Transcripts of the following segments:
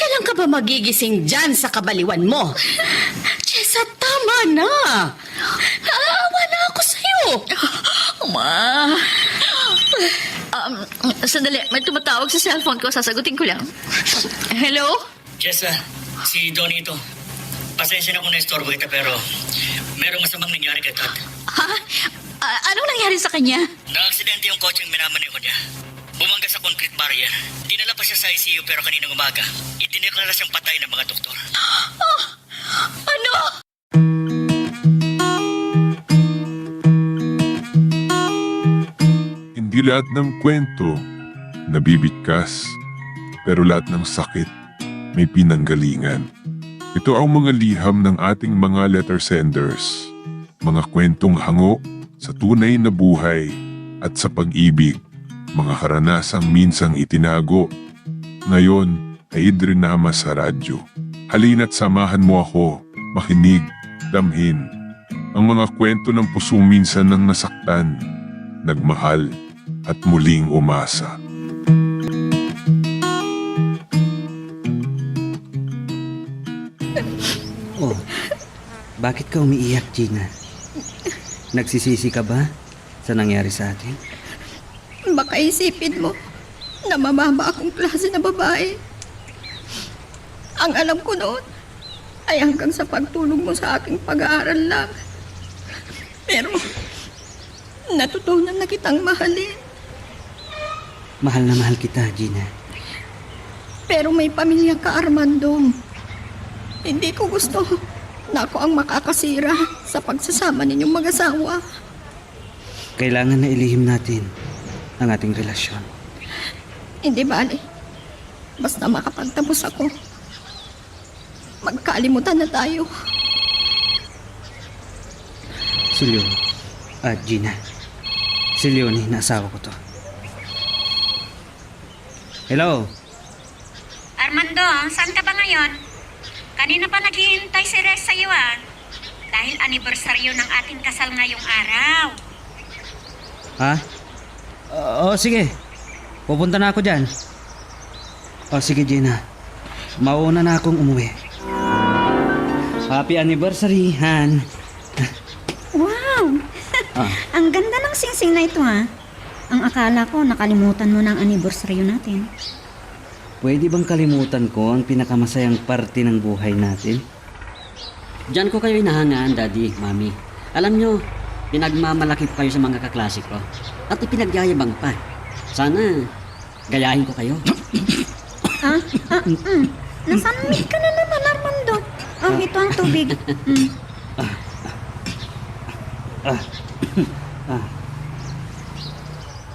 Kailan ka ba magigising dyan sa kabaliwan mo? Chesa, tama na. Naawa na ako sa'yo. Ma. Sandali, may tumatawag sa cellphone ko. Sasagutin ko lang. Hello? Chesa, si Donnie ito. Pasensya na kung na-istorbo kita pero merong masamang nangyari kay Tad. Ha? Anong nangyari sa kanya? Na-aksidente yung kotseng minamaneho niya. Bumangga sa concrete barrier. Dinala pa siya sa ICU pero kaninang umaga, idineklara siyang patay ng mga doktor. Ano? Hindi lahat ng kwento nabibigkas, pero lahat ng sakit may pinanggalingan. Ito ang mga liham ng ating mga letter senders, mga kwentong hango sa tunay na buhay at sa pag-ibig, mga karanasang minsang itinago, ngayon ay idrinama sa radyo. Halina't samahan mo ako, makinig, damhin, ang mga kwento ng pusong minsan nang nasaktan, nagmahal, at muling umasa. Oh, bakit ka umiiyak, Gina? Nagsisisi ka ba sa nangyari sa atin? Baka isipin mo na mababa akong klase na babae. Ang alam ko noon ay hanggang sa pagtulong mo sa aking pag-aaral lang. Pero natutunan na kitang mahalin. Mahal na mahal kita, Gina. Pero may pamilya ka, Armando. Hindi ko gusto na ako ang makakasira sa pagsasama ninyong mag-asawa. Kailangan na ilihim natin ang ating relasyon. Hindi bale. Basta makapagtapos ako, magkalimutan na tayo. Si Leonie. Gina. Si Leonie, na asawa ko to. Hello? Armando, saan ka ba ngayon? Kanina pa naghihintay si Rex sa'yo dahil anibersaryo ng ating kasal ngayong araw. Ha? Sige. Pupunta na ako dyan. Sige, Gina. Mauna na akong umuwi. Happy anniversary, Han. Wow! Ang ganda ng singsing na ito, ha? Ang akala ko, nakalimutan mo ng anibersaryo natin. Pwede bang kalimutan ko ang pinakamasayang parte ng buhay natin? Diyan ko kayo inahangaan, Daddy, Mami. Alam nyo, pinagmamalaki ko kayo sa mga kaklase ko. At ipinagyayabang pa. Sana, gayahin ko kayo. Nasanmit ka na naman, Armando. Ito ang tubig.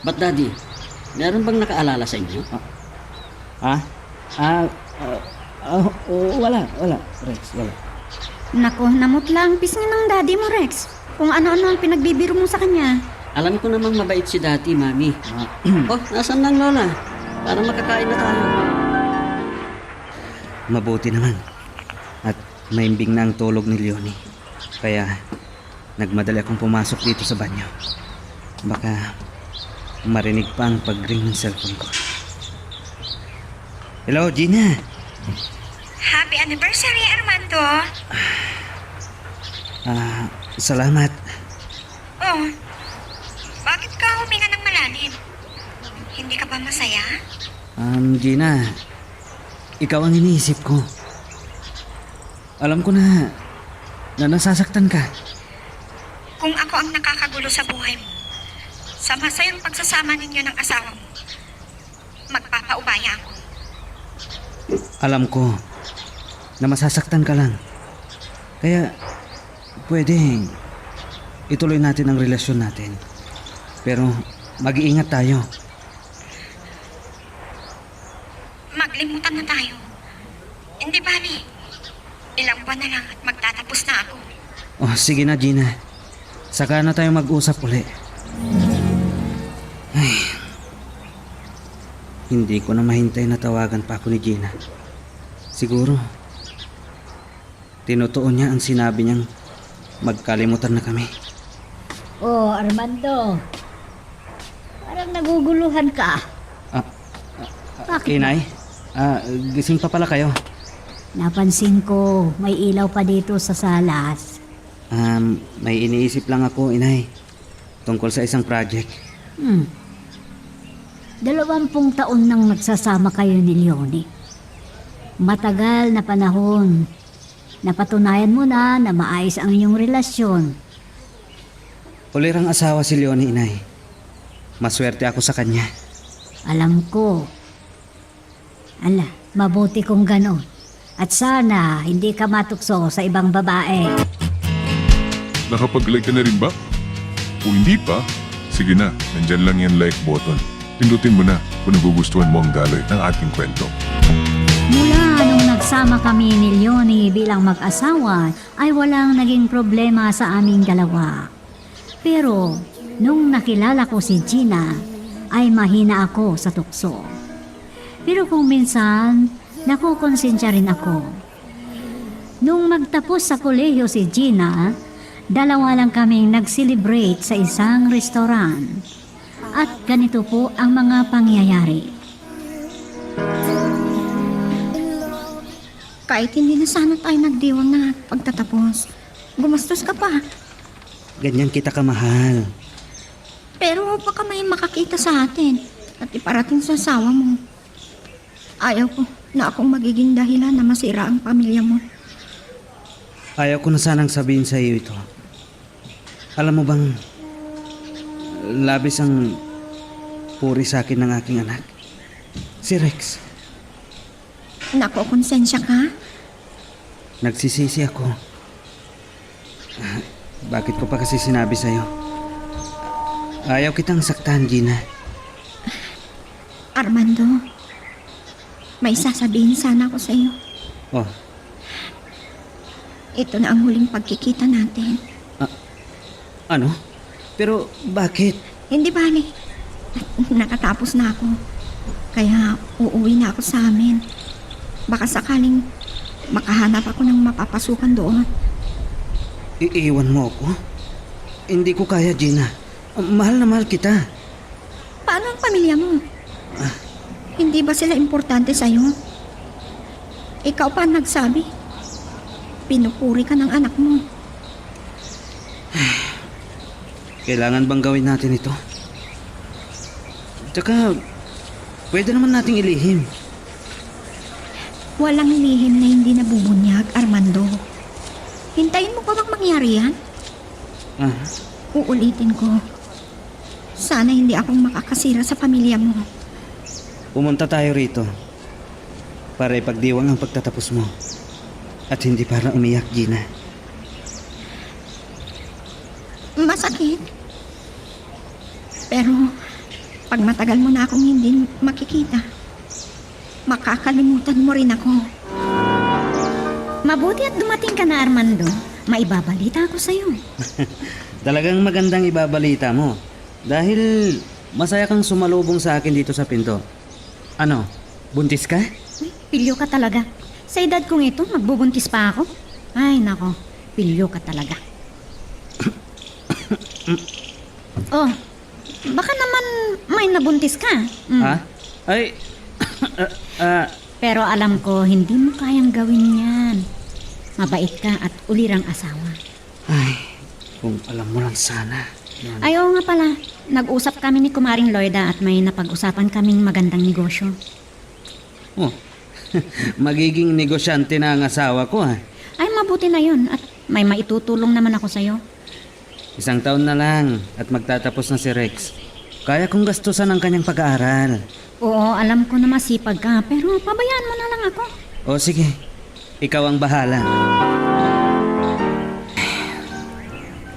Ba't, Daddy? Meron bang nakaalala sa inyo? Wala, Rex, wala. Nako, namutla ang pisngi ng daddy mo, Rex. Kung ano-ano ang pinagbibiro mo sa kanya. Alam ko namang mabait si Daddy, Mami. Nasaan lang, Lola? Para makakain na tayo. Mabuti naman. At maimbing na ang tulog ni Leonie. Kaya, nagmadali akong pumasok dito sa banyo. Baka marinig pa ang pag-ring ng cellphone ko. Hello, Gina. Happy anniversary, Armando. Salamat. Oh, bakit ka huminga ng malalim? Hindi ka ba masaya? Gina, ikaw ang iniisip ko. Alam ko na nasasaktan ka. Kung ako ang nakakagulo sa buhay mo, sa masayang pagsasama ninyo ng asawa mo, magpapaubaya ako. Alam ko na masasaktan ka lang. Kaya, pwede ituloy natin ang relasyon natin. Pero, mag-iingat tayo. Maglimutan na tayo. Hindi bali. Ilang buwan na lang at magtatapos na ako. Sige na, Gina. Saka na tayo mag-usap uli. Hindi ko na mahintay na tawagan pa ako ni Gina. Siguro, tinutuon niya ang sinabi niyang magkalimutan na kami. Armando. Parang naguguluhan ka. Inay? Gising pa pala kayo. Napansin ko, may ilaw pa dito sa salas. May iniisip lang ako, inay. Tungkol sa isang project. 20 taon nang nagsasama kayo ni Leonie. Matagal na panahon. Napatunayan mo na maayos ang inyong relasyon. Ulirang asawa si Leonie, inay. Maswerte ako sa kanya. Alam ko. Mabuti kung ganon. At sana hindi ka matukso sa ibang babae. Nakapag-like ka na rin ba? Kung hindi pa, sige na, nandyan lang yung like button. Pindutin mo na kung nagugustuhan mo ang daloy ng ating kwento. Mula nung nagsama kami ni Leonie bilang mag-asawa, ay walang naging problema sa aming dalawa. Pero nung nakilala ko si Gina, ay mahina ako sa tukso. Pero kung minsan, nakukonsensya rin ako. Nung magtapos sa kolehiyo si Gina, 2 lang kaming nag-celebrate sa isang restaurant. At ganito po ang mga pangyayari. Kahit hindi na sana tayo nagdiwang na pagtatapos, gumastos ka pa. Ganyan kita kamahal. Pero baka may makakita sa atin at iparating sa asawa mo. Ayaw ko na akong magiging dahilan na masira ang pamilya mo. Ayaw ko na sanang sabihin sa iyo ito. Alam mo bang, labis ang puri sa akin ng aking anak. Si Rex. Nakokonsensya ka? Nagsisisi ako. Bakit ko pa kasi sinabi sa'yo? Ayaw kitang saktan, Gina. Armando, may sasabihin sana ako sa iyo. Oh, Ito na ang huling pagkikita natin. ano? Pero bakit? Hindi bali. Nakatapos na ako. Kaya uuwi na ako sa amin. Baka sakaling makahanap ako ng mapapasukan doon. Iiwan mo ako? Hindi ko kaya, Gina. Mahal na mahal kita. Paano ang pamilya mo? Hindi ba sila importante sa'yo? Ikaw pa ang nagsabi. Pinupuri ka ng anak mo. Kailangan bang gawin natin ito? Tsaka, pwede naman nating ilihim. Walang lihim na hindi nabubunyag, Armando. Hintayin mo pa bang mangyari yan? Uulitin ko. Sana hindi akong makakasira sa pamilya mo. Pumunta tayo rito para ipagdiwang ang pagtatapos mo. At hindi para umiyak, Gina. Masakit. Pero, pag matagal mo na akong hindi makikita, makakalimutan mo rin ako. Mabuti at dumating ka na, Armando. Maibabalita ako sa'yo. Talagang magandang ibabalita mo. Dahil masaya kang sumalubong sa akin dito sa pinto. Ano, buntis ka? Pilyo ka talaga. Sa edad kong ito, magbubuntis pa ako. Ay, nako. Pilyo ka talaga. Oh, baka naman may nabuntis ka. Ha? Ay, Pero alam ko, hindi mo kayang gawin yan. Mabait ka at ulirang asawa. ay, kung alam mo lang sana. Yun. Ay, oo nga pala. Nag-usap kami ni Kumaring Loida at may napag-usapan kaming magandang negosyo. Oh, magiging negosyante na ang asawa ko, ha? Ay, mabuti na yun. At may maitutulong naman ako sa'yo. 1 taon na lang at magtatapos na si Rex. Kaya kong gastusan ang kanyang pag-aaral. Oo, alam ko na masipag ka. Pero pabayaan mo na lang ako. O sige, ikaw ang bahala.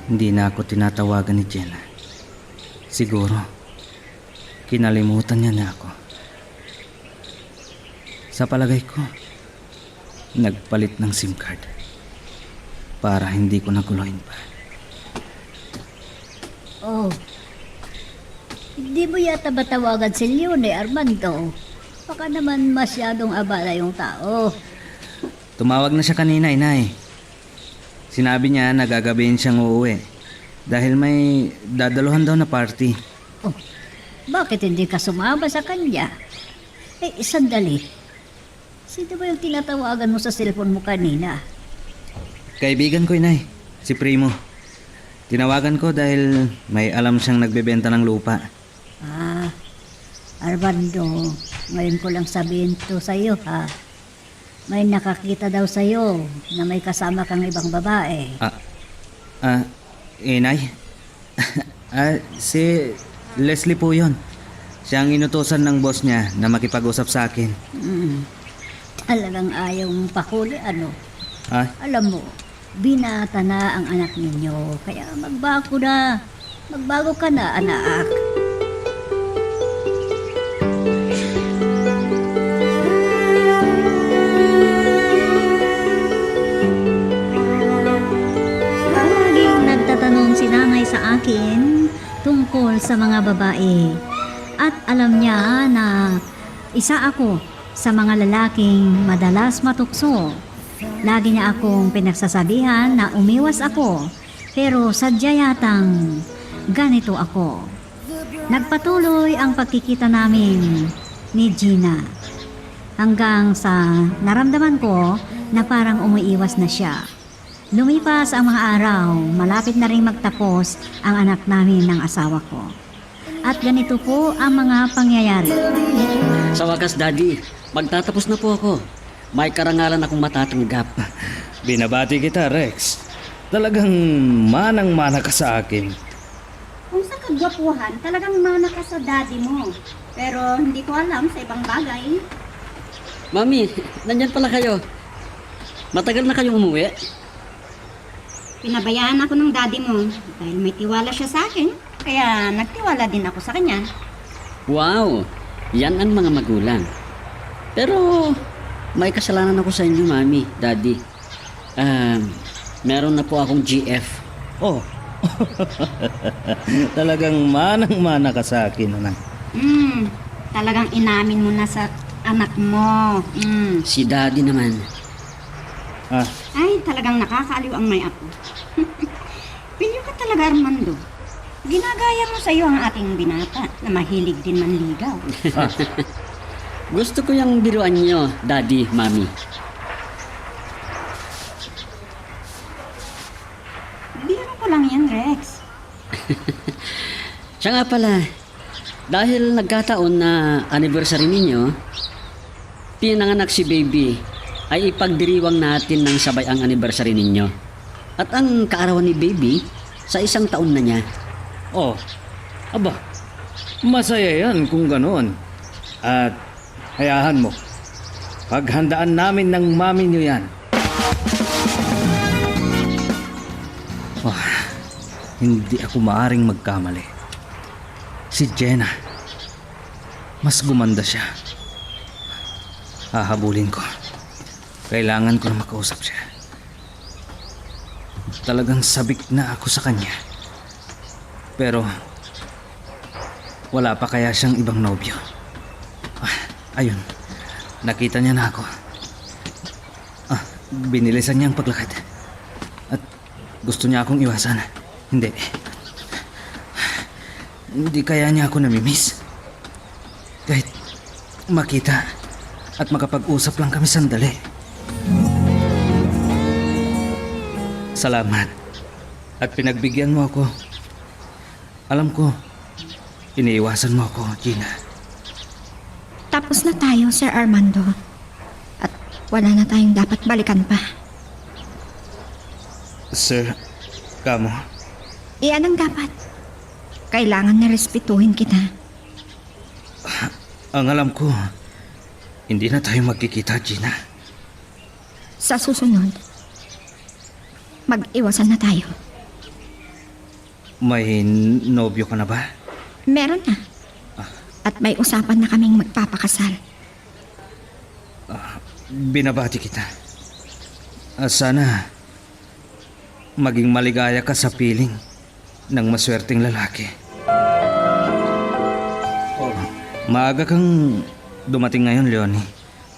Hindi na ako tinatawagan ni Jenna. Siguro, kinalimutan niya na ako. Sa palagay ko, nagpalit ng SIM card para hindi ko naguluhin pa. Oh, hindi mo yata matawagan si Leonie, Armando? Baka naman masyadong abala yung tao. Tumawag na siya kanina, inay. Sinabi niya na gagabihin siyang uuwi dahil may dadaluhan daw na party. Oh, bakit hindi ka sumama sa kanya? Eh, sandali. Sino ba yung tinatawagan mo sa cellphone mo kanina? Kaibigan ko, Inay. Si Primo. Tinawagan ko dahil may alam siyang nagbebenta ng lupa. Ah, Armando, ngayon ko lang sabihin to sa'yo ha. May nakakita daw sa'yo na may kasama kang ibang babae. Inay? Si Leslie po yun. Siya ang inutusan ng boss niya na makipag-usap sa akin. Talagang ayaw mong pakuli, ano? Ah, Alam mo, binata na ang anak ninyo. Kaya magbago na. Magbago ka na, anak. Laging nagtatanong si nanay sa akin tungkol sa mga babae. At alam niya na isa ako sa mga lalaking madalas matukso. Lagi niya akong pinagsasabihan na umiwas ako, pero sadya yatang ganito ako. Nagpatuloy ang pagkikita namin ni Gina hanggang sa naramdaman ko na parang umiiwas na siya. Lumipas ang mga araw, malapit na rin magtapos ang anak namin ng asawa ko. At ganito po ang mga pangyayari. Sa wakas, Daddy, magtatapos na po ako. May karangalan akong matatanggap. binabati kita, Rex. Talagang manang-mana ka sa akin. Kung sa kagwapuhan, talagang mana ka sa daddy mo. Pero hindi ko alam sa ibang bagay. Mami, nandyan pala kayo. Matagal na kayong umuwi? Pinabayaan ako ng daddy mo dahil may tiwala siya sa akin. Kaya nagtiwala din ako sa kanya. Wow, yan ang mga magulang. Pero may kasalanan ako sa inyo, Mami, Daddy. Meron na po akong GF. Oh, talagang manang-mana ka sa akin, anak. Talagang inamin mo na sa anak mo. Si Daddy naman. Ay, talagang nakakaaliw ang may apo. Pilyo ka talaga, Armando. Ginagaya mo sa iyo ang ating binata na mahilig din manligaw. Gusto ko yung biruan nyo, Daddy, Mami. Biro ko lang yan, Rex. Siya nga pala, dahil nagkataon na anniversary ninyo, pinanganak si baby, ay ipagdiriwang natin ng sabay ang anniversary ninyo. At ang kaarawan ni baby, sa 1 taon na niya. Oh, aba, masaya yan kung ganoon. At hayahan mo, paghandaan namin ng mami niyo yan. Hindi ako maaring magkamali. Si Jenna, mas gumanda siya. Hahabulin ko. Kailangan ko na makausap siya. Talagang sabik na ako sa kanya. Pero wala pa kaya siyang ibang nobyo. Ayun, nakita niya na ako. Binilisan niya ang paglakad. At gusto niya akong iwasan. Hindi kaya niya ako namimiss. Kahit makita at makapag-usap lang kami sandali. Salamat. At pinagbigyan mo ako. Alam ko, iniiwasan mo ako, Gina. Tapos na tayo, Sir Armando. At wala na tayong dapat balikan pa. Sir, kamo. Iyan ang dapat. Kailangan na respetuhin kita. Ang alam ko, hindi na tayo magkikita, Gina. Sa susunod, mag-iwasan na tayo. May nobyo ka na ba? Meron na. At may usapan na kaming magpapakasal. Binabati kita. Sana maging maligaya ka sa piling ng maswerteng lalaki. Maaga kang dumating ngayon, Leonie.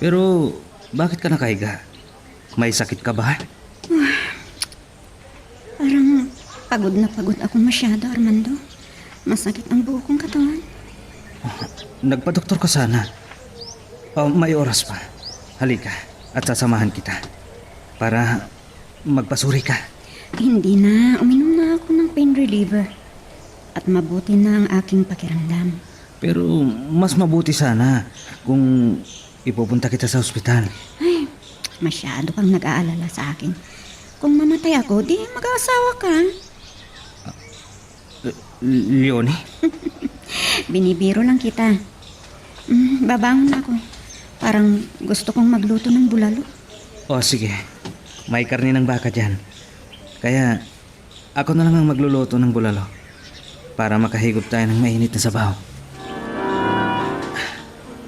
Pero bakit ka nakahiga? May sakit ka ba? Parang pagod na pagod ako masyado, Armando. Masakit ang buo kong katawan. Nagpa-doktor ka sana. May oras pa. halika at sasamahan kita para magpasuri ka. Hindi na, uminom na ako ng pain reliever. At mabuti na ang aking pakiramdam. Pero mas mabuti sana kung ipupunta kita sa ospital. Ay, masyado kang nag-aalala sa akin. Kung mamatay ako, di mag-aasawa ka. Leonie? Binibiro lang kita. Babangon na ako. Parang gusto kong magluto ng bulalo. O sige, may karne ng baka dyan. Kaya ako na lang ang magluluto ng bulalo para makahigop tayo ng mainit na sabaw.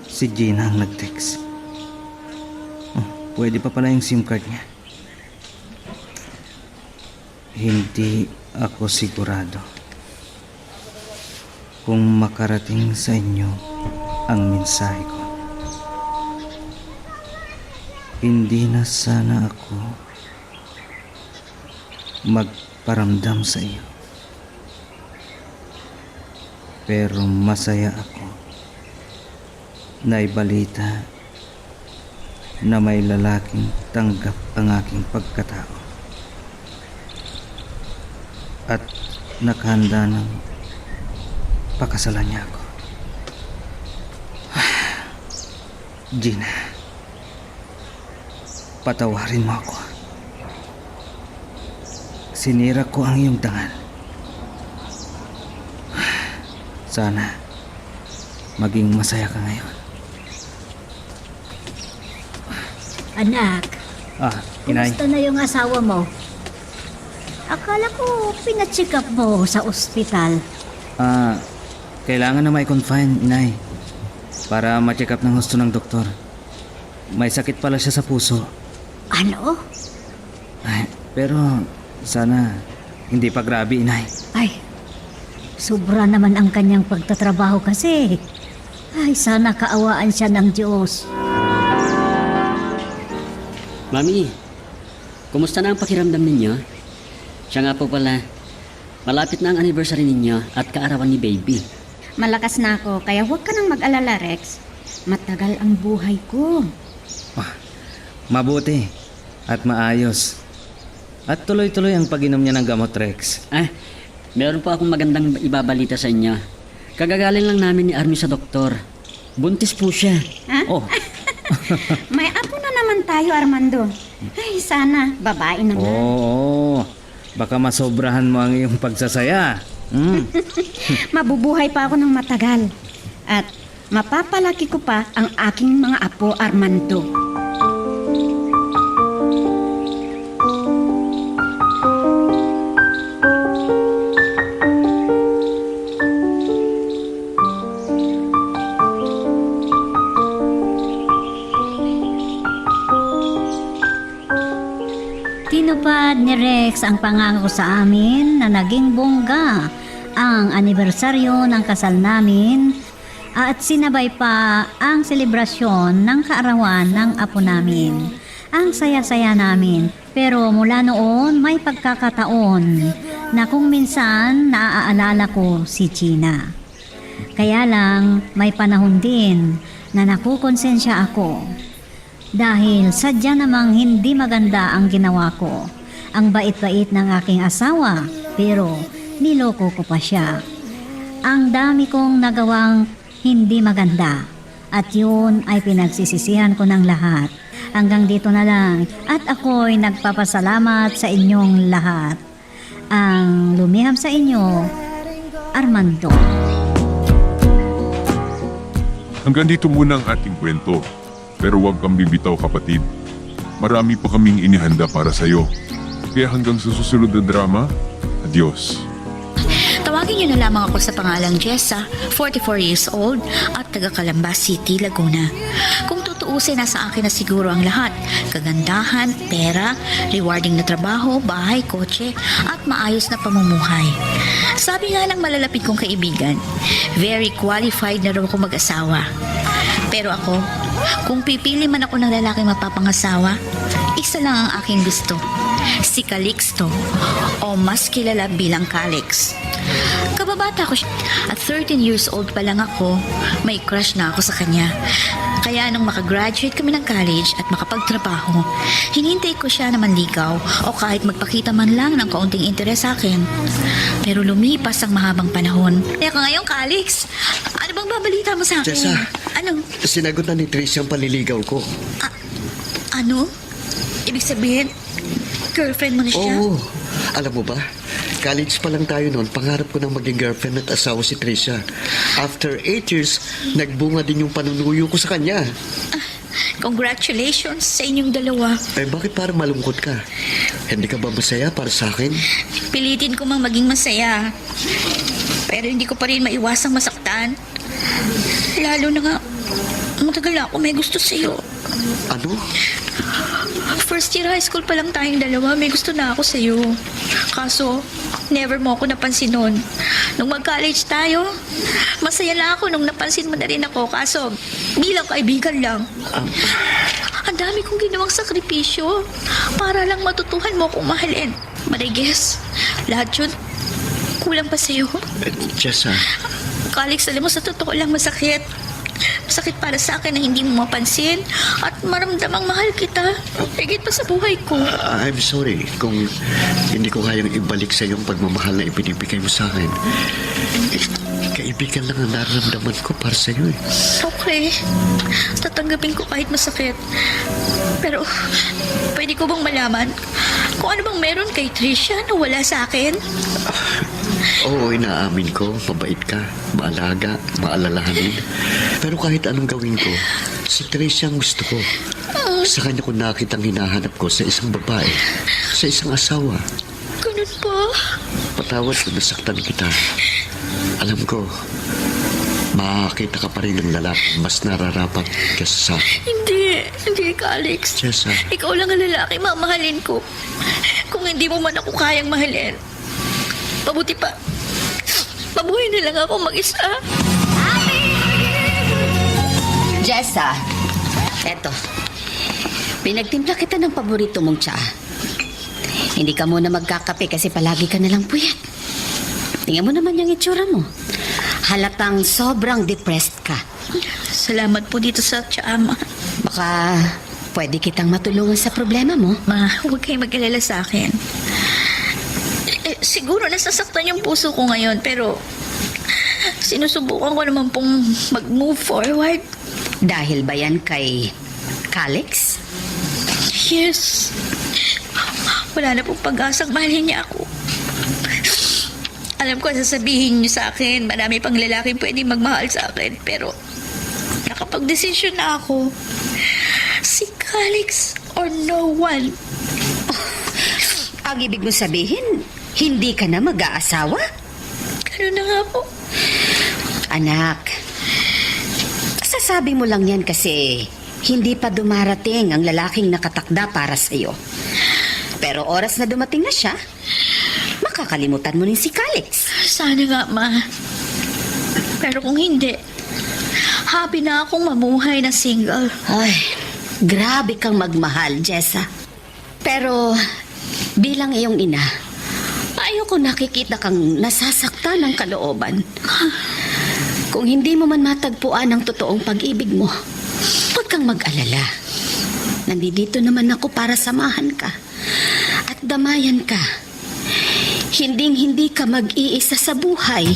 Si Gina ang nag-text. Pwede pa pala yung SIM card niya. Hindi ako sigurado kung makarating sa inyo ang mensahe ko. Hindi na sana ako magparamdam sa iyo. Pero masaya ako na ibalita na may lalaking tanggap ang aking pagkatao at naghanda ng pakasalan niya ako. Gina, patawarin mo ako. Sinira ko ang iyong dangal. Sana maging masaya ka ngayon. Anak, Inay. kumusta na yung asawa mo? Akala ko pina-check up mo sa ospital. Kailangan na may confine, Inay. Para ma-check up ng husto ng doktor. May sakit pala siya sa puso. Ano? Pero sana hindi pa grabe, Inay. Ay, sobra naman ang kanyang pagtatrabaho kasi. Ay, sana kaawaan siya ng Diyos. Mami, kumusta na ang pakiramdam ninyo? Siya nga po pala, malapit na ang anniversary ninyo at kaarawan ni baby. Malakas na ako, kaya huwag ka nang mag-alala, Rex. Matagal ang buhay ko. Mabuti at maayos. At tuloy-tuloy ang pag-inom niya ng gamot, Rex. Meron po akong magandang ibabalita sa inyo. Kagagaling lang namin ni Army sa doktor. Buntis po siya. Ha? Oh, May apo na naman tayo, Armando. Ay, sana, babae naman. oo. Baka masobrahan mo ang iyong pagsasaya. Mabubuhay pa ako ng matagal. At mapapalaki ko pa ang aking mga apo, Armando. Tinupad ni Rex ang pangako sa amin na naging bongga ang anibersaryo ng kasal namin at sinabay pa ang selebrasyon ng kaarawan ng apo namin. Ang saya-saya namin, pero mula noon may pagkakataon na kung minsan naaalala ko si Gina. Kaya lang may panahon din na nakukonsensya ako. Dahil sadya namang hindi maganda ang ginawa ko. Ang bait-bait ng aking asawa, pero niloko ko pa siya. Ang dami kong nagawang hindi maganda. At yun ay pinagsisisihan ko ng lahat. Hanggang dito na lang. At ako'y nagpapasalamat sa inyong lahat. Ang lumiham sa inyo, Armando. Hanggang dito muna ang ating kwento. Pero huwag kang bibitaw, kapatid. Marami pa kaming inihanda para sa'yo. Kaya hanggang sa susunod na drama, adios. Tawagin niyo na lamang ako sa pangalang Jessa, 44 years old at taga Calamba City, Laguna. Kung tutuusin, nasa akin na siguro ang lahat. Kagandahan, pera, rewarding na trabaho, bahay, kotse, at maayos na pamumuhay. Sabi nga ng malalapit kong kaibigan, very qualified na raw ako mag-asawa. Pero ako, kung pipili man ako ng lalaki mapapangasawa, isa lang ang aking gusto. Si Calixto, o mas kilala bilang Calix. Kababata ko siya. At 13 years old pa lang ako, may crush na ako sa kanya. Kaya nung makagraduate kami ng college at makapagtrabaho, hinintay ko siya na manligaw o kahit magpakita man lang ng kaunting interes sa akin. Pero lumipas ang mahabang panahon. Teka ngayon, Calix, ano bang babalita mo sa akin? Jessa. Ano? Sinagot na ni Tricia ang paliligaw ko. Ano? Ibig sabihin, girlfriend mo na siya? Oo. Alam mo ba, college pa lang tayo noon, pangarap ko nang maging girlfriend at asawa si Tricia. After 8 years, nagbunga din yung panunuyo ko sa kanya. Congratulations sa inyong dalawa. Eh bakit parang malungkot ka? Hindi ka ba masaya para sa akin? Pilitin ko mang maging masaya. Pero hindi ko pa rin maiwasang masaktan. Lalo na nga, matagal na ako may gusto sa'yo. Ano? First year high school pa lang tayong dalawa, may gusto na ako sa'yo. Kaso, never mo ako napansin nun. Nung mag-college tayo, masaya lang ako nung napansin mo na rin ako. Kaso, bilang kaibigan lang. Ang dami kong ginawang sakripisyo para lang matutuhan mo akong mahalin. But I guess, lahat yun, kulang pa sa'yo. Jessa. Calix, alam mo, sa totoo lang masakit. Masakit para sa akin na hindi mo mapansin at maramdamang mahal kita. Higit pa sa buhay ko. I'm sorry kung hindi ko kayang ibalik sa yung pagmamahal na ibinibigay mo sa akin. Kaibigan lang ang nararamdaman ko para sa iyo. Okay. Tatanggapin ko kahit masakit. Pero, pwede ko bang malaman kung ano bang meron kay Tricia na wala sa akin? Oo, inaamin ko. Mabait ka, maalaga, maalalahanin. Pero kahit anong gawin ko, si Tricia ang gusto ko. Sa kanya ko nakita ang hinahanap ko sa isang babae, sa isang asawa. Ganun pa? Patawad kung nasaktan kita. Alam ko, makakita ka pa rin ng lalaki mas nararapat kaysa sa akin. Hindi ka, Alex. Jessa. Ikaw lang ang lalaki mamahalin ko. Kung hindi mo man ako kayang mahalin, mabuti pa, mabuhay na lang ako mag-isa. Jessa, eto. Pinagtimpla kita ng paborito mong tsa. Hindi ka muna magkakape kasi palagi ka nalang puyat. Tingnan mo naman yung itsura mo. Halatang sobrang depressed ka. Salamat po dito sa tsaama. Baka pwede kitang matulungan sa problema mo. Ma, huwag kayong mag-alala sa akin. Siguro nasasaktan yung puso ko ngayon, pero sinusubukan ko naman pong mag-move forward. Dahil ba yan kay Calix? Yes. Wala na pong pag-asang mahalin niya ako. Alam ko, sasabihin niyo sa akin, marami pang lalaking pwede magmahal sa akin, pero nakapag-desisyon na ako. Si Calix or no one. Ang ibig mo sabihin, hindi ka na mag-aasawa? Ganun na nga po. Anak, sasabi mo lang yan kasi hindi pa dumarating ang lalaking nakatakda para sa'yo. Pero oras na dumating na siya, makakalimutan mo rin si Calix. Sana nga, Ma. Pero kung hindi, happy na akong mamuhay na single. Ay, grabe kang magmahal, Jessa. Pero bilang iyong ina, ayoko nakikita kang nasasaktan ng kalooban. Kung hindi mo man matagpuan ang totoong pag-ibig mo, huwag kang mag-alala. Nandito naman ako para samahan ka at damayan ka. Hinding-hindi ka mag-iisa sa buhay.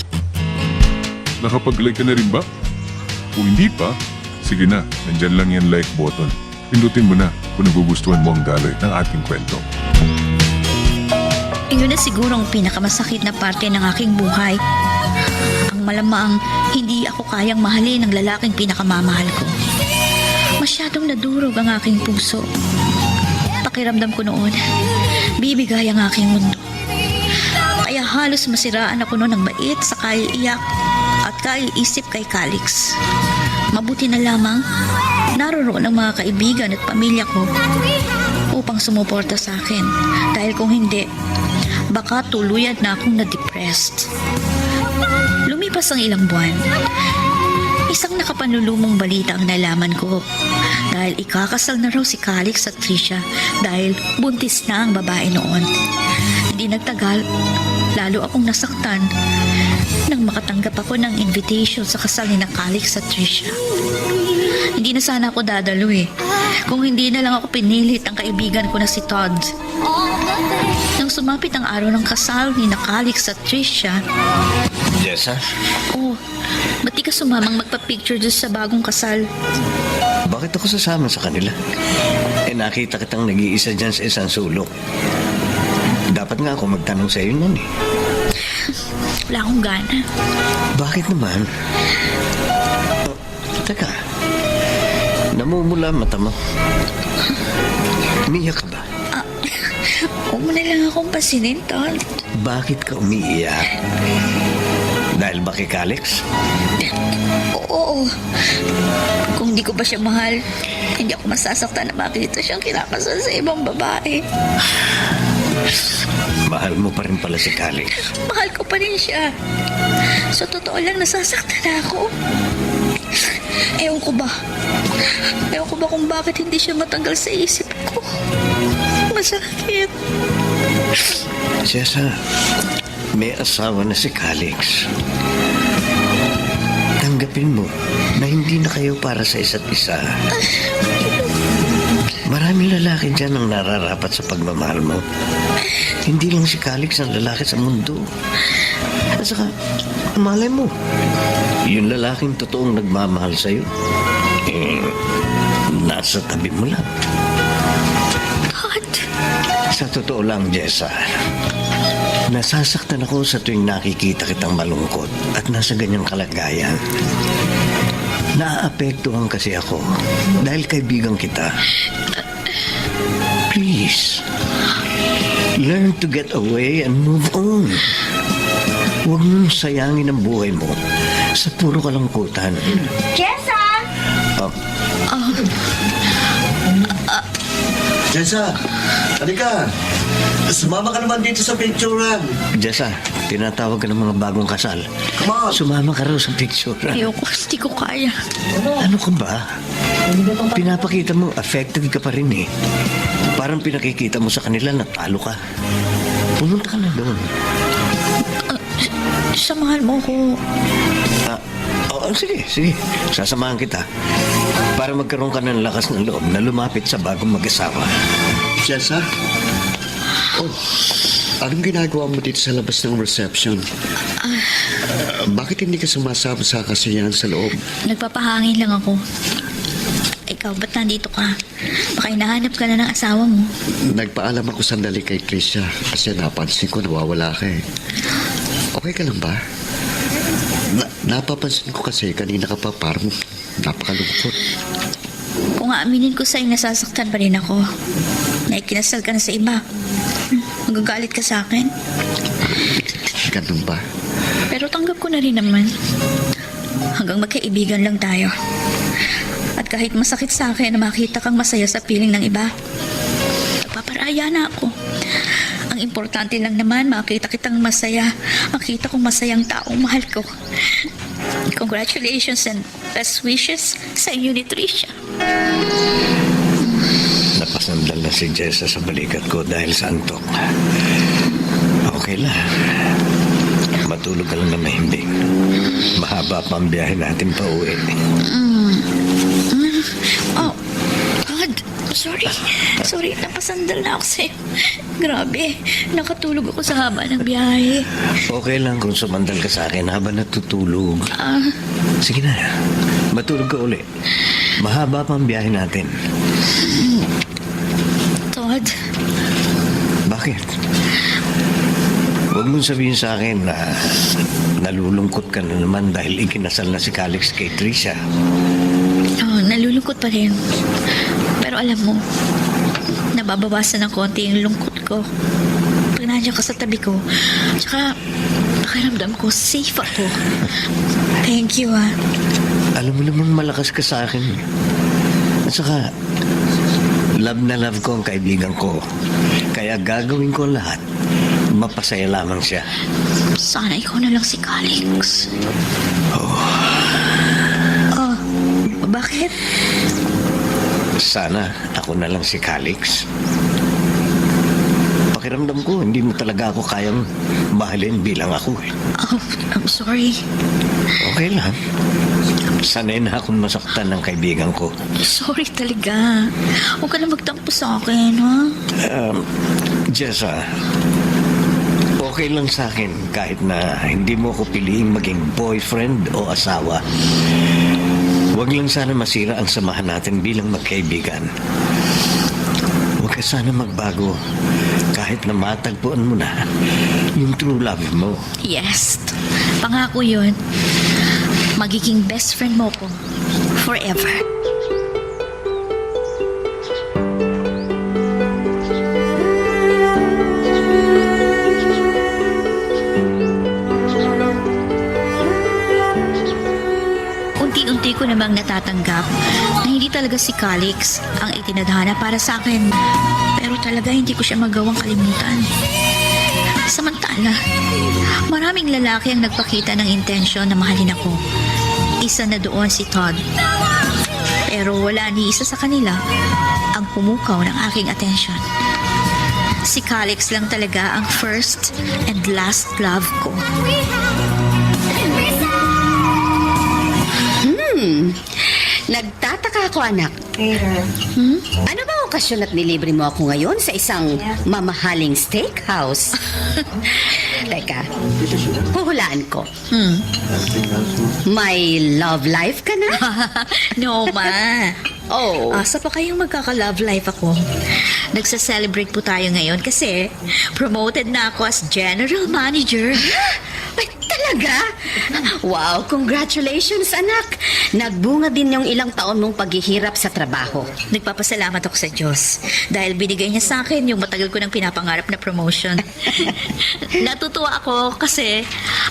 Nakapag-like ka na rin ba? Kung hindi pa, sige na, nandyan lang yan like button. Pindutin mo na kung nagugustuhan mo ang daloy ng ating kwento. Iyon na siguro ang pinakamasakit na parte ng aking buhay. Ang malamang hindi ako kayang mahalin ng lalaking pinakamamahal ko. Masyadong nadurog ang aking puso. Pakiramdam ko noon, bibigay ang aking mundo. Kaya halos masiraan ako noon ng bait sa kaiiyak at kaiisip kay Calix. Mabuti na lamang, naroon ang mga kaibigan at pamilya ko upang sumuporta sa akin. Dahil kung hindi, baka tuluyan na akong na-depressed. Lumipas ang ilang buwan. Isang nakapanlulumong balita ang nalaman ko. Dahil ikakasal na raw si Calix at Tricia dahil buntis na ang babae noon. Hindi nagtagal, lalo akong nasaktan nang makatanggap ako ng invitation sa kasal ni na Calix at Tricia. Hindi na sana ako dadalo eh. Kung hindi na lang ako pinilit ang kaibigan ko na si Todd. Nang sumapit ang araw ng kasal ni na Calix at Tricia, Jessa, oh, ba't di ka sumamang magpa-picture doon sa bagong kasal? bakit ako sasama sa kanila? Nakita kitang nag-iisa dyan sa isang sulok. Dapat nga ako magtanong sa iyo nun eh. Wala akong gana. Bakit naman? Teka, namumula mata mo. Umiyak ka ba? Huwag mo na lang akong pasinin, Todd. Bakit ka umiiyak? Dahil ba kay Calix? Oo. Kung di ko ba siya mahal, hindi ako masasaktan na makita siyang kinakasal sa ibang babae. Mahal mo pa rin pala si Calix. Mahal ko pa rin siya. Sa totoo lang, nasasaktan ako. Ewan ko ba? Ewan ko ba kung bakit hindi siya matanggal sa isip ko? Masakit. Jessa, may asawa na si Calix. Tanggapin mo na hindi na kayo para sa isa't isa. Maraming lalaki dyan ang nararapat sa pagmamahal mo. Hindi lang si Calix ang lalaki sa mundo. At saka, malay mo, yung lalaking totoong nagmamahal sa'yo, nasa tabi mo lang. Todd. Sa totoo lang, Jessa, nasasaktan ako sa tuwing nakikita kitang malungkot at nasa ganyang kalagayan. Naaapektuhan kasi ako dahil kaibigan kita. Please, learn to get away and move on. Huwag mong sayangin ang buhay mo sa puro kalungkutan. Jessa! Jessa, halika. Sumama ka naman dito sa picturean. Jessa, tinatawag ka ng mga bagong kasal. Come on. Sumama ka raw sa picturean. Ayoko, hindi ko kaya. Ano ka ba? Pinapakita mo, affected ka pa rin eh. Parang pinakikita mo sa kanila na talo ka. Pumunta ka na doon. Samahan mo ko. Sige. Sasamahan kita. Para magkaroon ka ng lakas ng loob na lumapit sa bagong mag-asawa. Jessa? Anong ginagawa mo dito sa labas ng reception? Bakit hindi ka sumasama sa kasiyahan sa loob? Nagpapahangin lang ako. Ikaw, ba't nandito ka? Baka hinahanap ka na ng asawa mo. Nagpaalam ako sandali kay Tricia kasi napansin ko nawawala ka eh. Okay ka lang ba? Napapansin ko kasi kanina ka pa parang napakalungkot. Kung aaminin ko sa'yo, nasasaktan pa rin ako. Naikinasal ka na sa iba. Magagalit ka sa akin. Ganun ba? Pero tanggap ko na rin naman. Hanggang magkaibigan lang tayo. At kahit masakit sa akin na makita kang masaya sa piling ng iba, nagpaparaya na ako. Ang importante lang naman, makita kitang masaya. Makita kong masayang taong mahal ko. Congratulations and best wishes sa inyo ni Tricia. Napasandal na si Jessa sa balikat ko dahil sa antok. Okay lang. Matulog ka lang na mahimbing. Mahaba pa ang biyahe natin pa uwi. Oh, God. Sorry, napasandal na ako sa'yo. Grabe, nakatulog ako sa haba ng biyahe. Okay lang kung sumandal ka sa akin habang natutulog. Sige na, matulog ka uli. Mahaba pa ang biyahe natin. Todd. Bakit? Huwag mong sabihin sa akin na nalulungkot ka na naman dahil ikinasal na si Calix kay Tricia. Oh, nalulungkot pa rin. Pero alam mo, nababawasan ng konti yung lungkot ko. Pag nandiyan ka sa tabi ko, tsaka pakiramdam ko, safe ako. Thank you, ah. Alam mo naman malakas ka sa akin. At saka, love na love ko ang kaibigan ko. Kaya gagawin ko lahat. Mapasaya lamang siya. Sana ikaw na lang si Calix. Bakit? Sana ako na lang si Calix. Pakiramdam ko, hindi mo talaga ako kayang mahalin bilang ako eh. Oh, I'm sorry. Okay lang. Sanay na akong masaktan ng kaibigan ko. Sorry talaga. Huwag ka na magtampo sa akin, ha? Jessa, okay lang sa akin kahit na hindi mo ko piliing maging boyfriend o asawa. Huwag lang sana masira ang samahan natin bilang magkaibigan. Huwag ka sana magbago kahit na matagpuan mo na yung true love mo. Yes. Pangako yun. Magiging best friend mo ko. Forever. Unti-unti ko namang natatanggap na hindi talaga si Calix ang itinadhana para sa akin. Pero talaga hindi ko siya magawang kalimutan. Samantala, maraming lalaki ang nagpakita ng intensyon na mahalin ako. Isa na doon si Todd. Pero wala ni isa sa kanila ang pumukaw ng aking atensyon. Si Calix lang talaga ang first and last love ko. Nagtataka ako, anak. Ano ba okasyon at nilibre mo ako ngayon sa isang mamahaling steakhouse? Teka, huhulaan ko. May love life ka na? No, ma. Oh. Asa pa kayong magkaka-love life ako? Nagsa-celebrate po tayo ngayon kasi promoted na ako as general manager. Ay, talaga? Wow, congratulations, anak. Nagbunga din yung ilang taon mong paghihirap sa trabaho. Nagpapasalamat ako sa Diyos dahil binigay niya sa akin yung matagal ko nang pinapangarap na promotion. Natutuwa ako kasi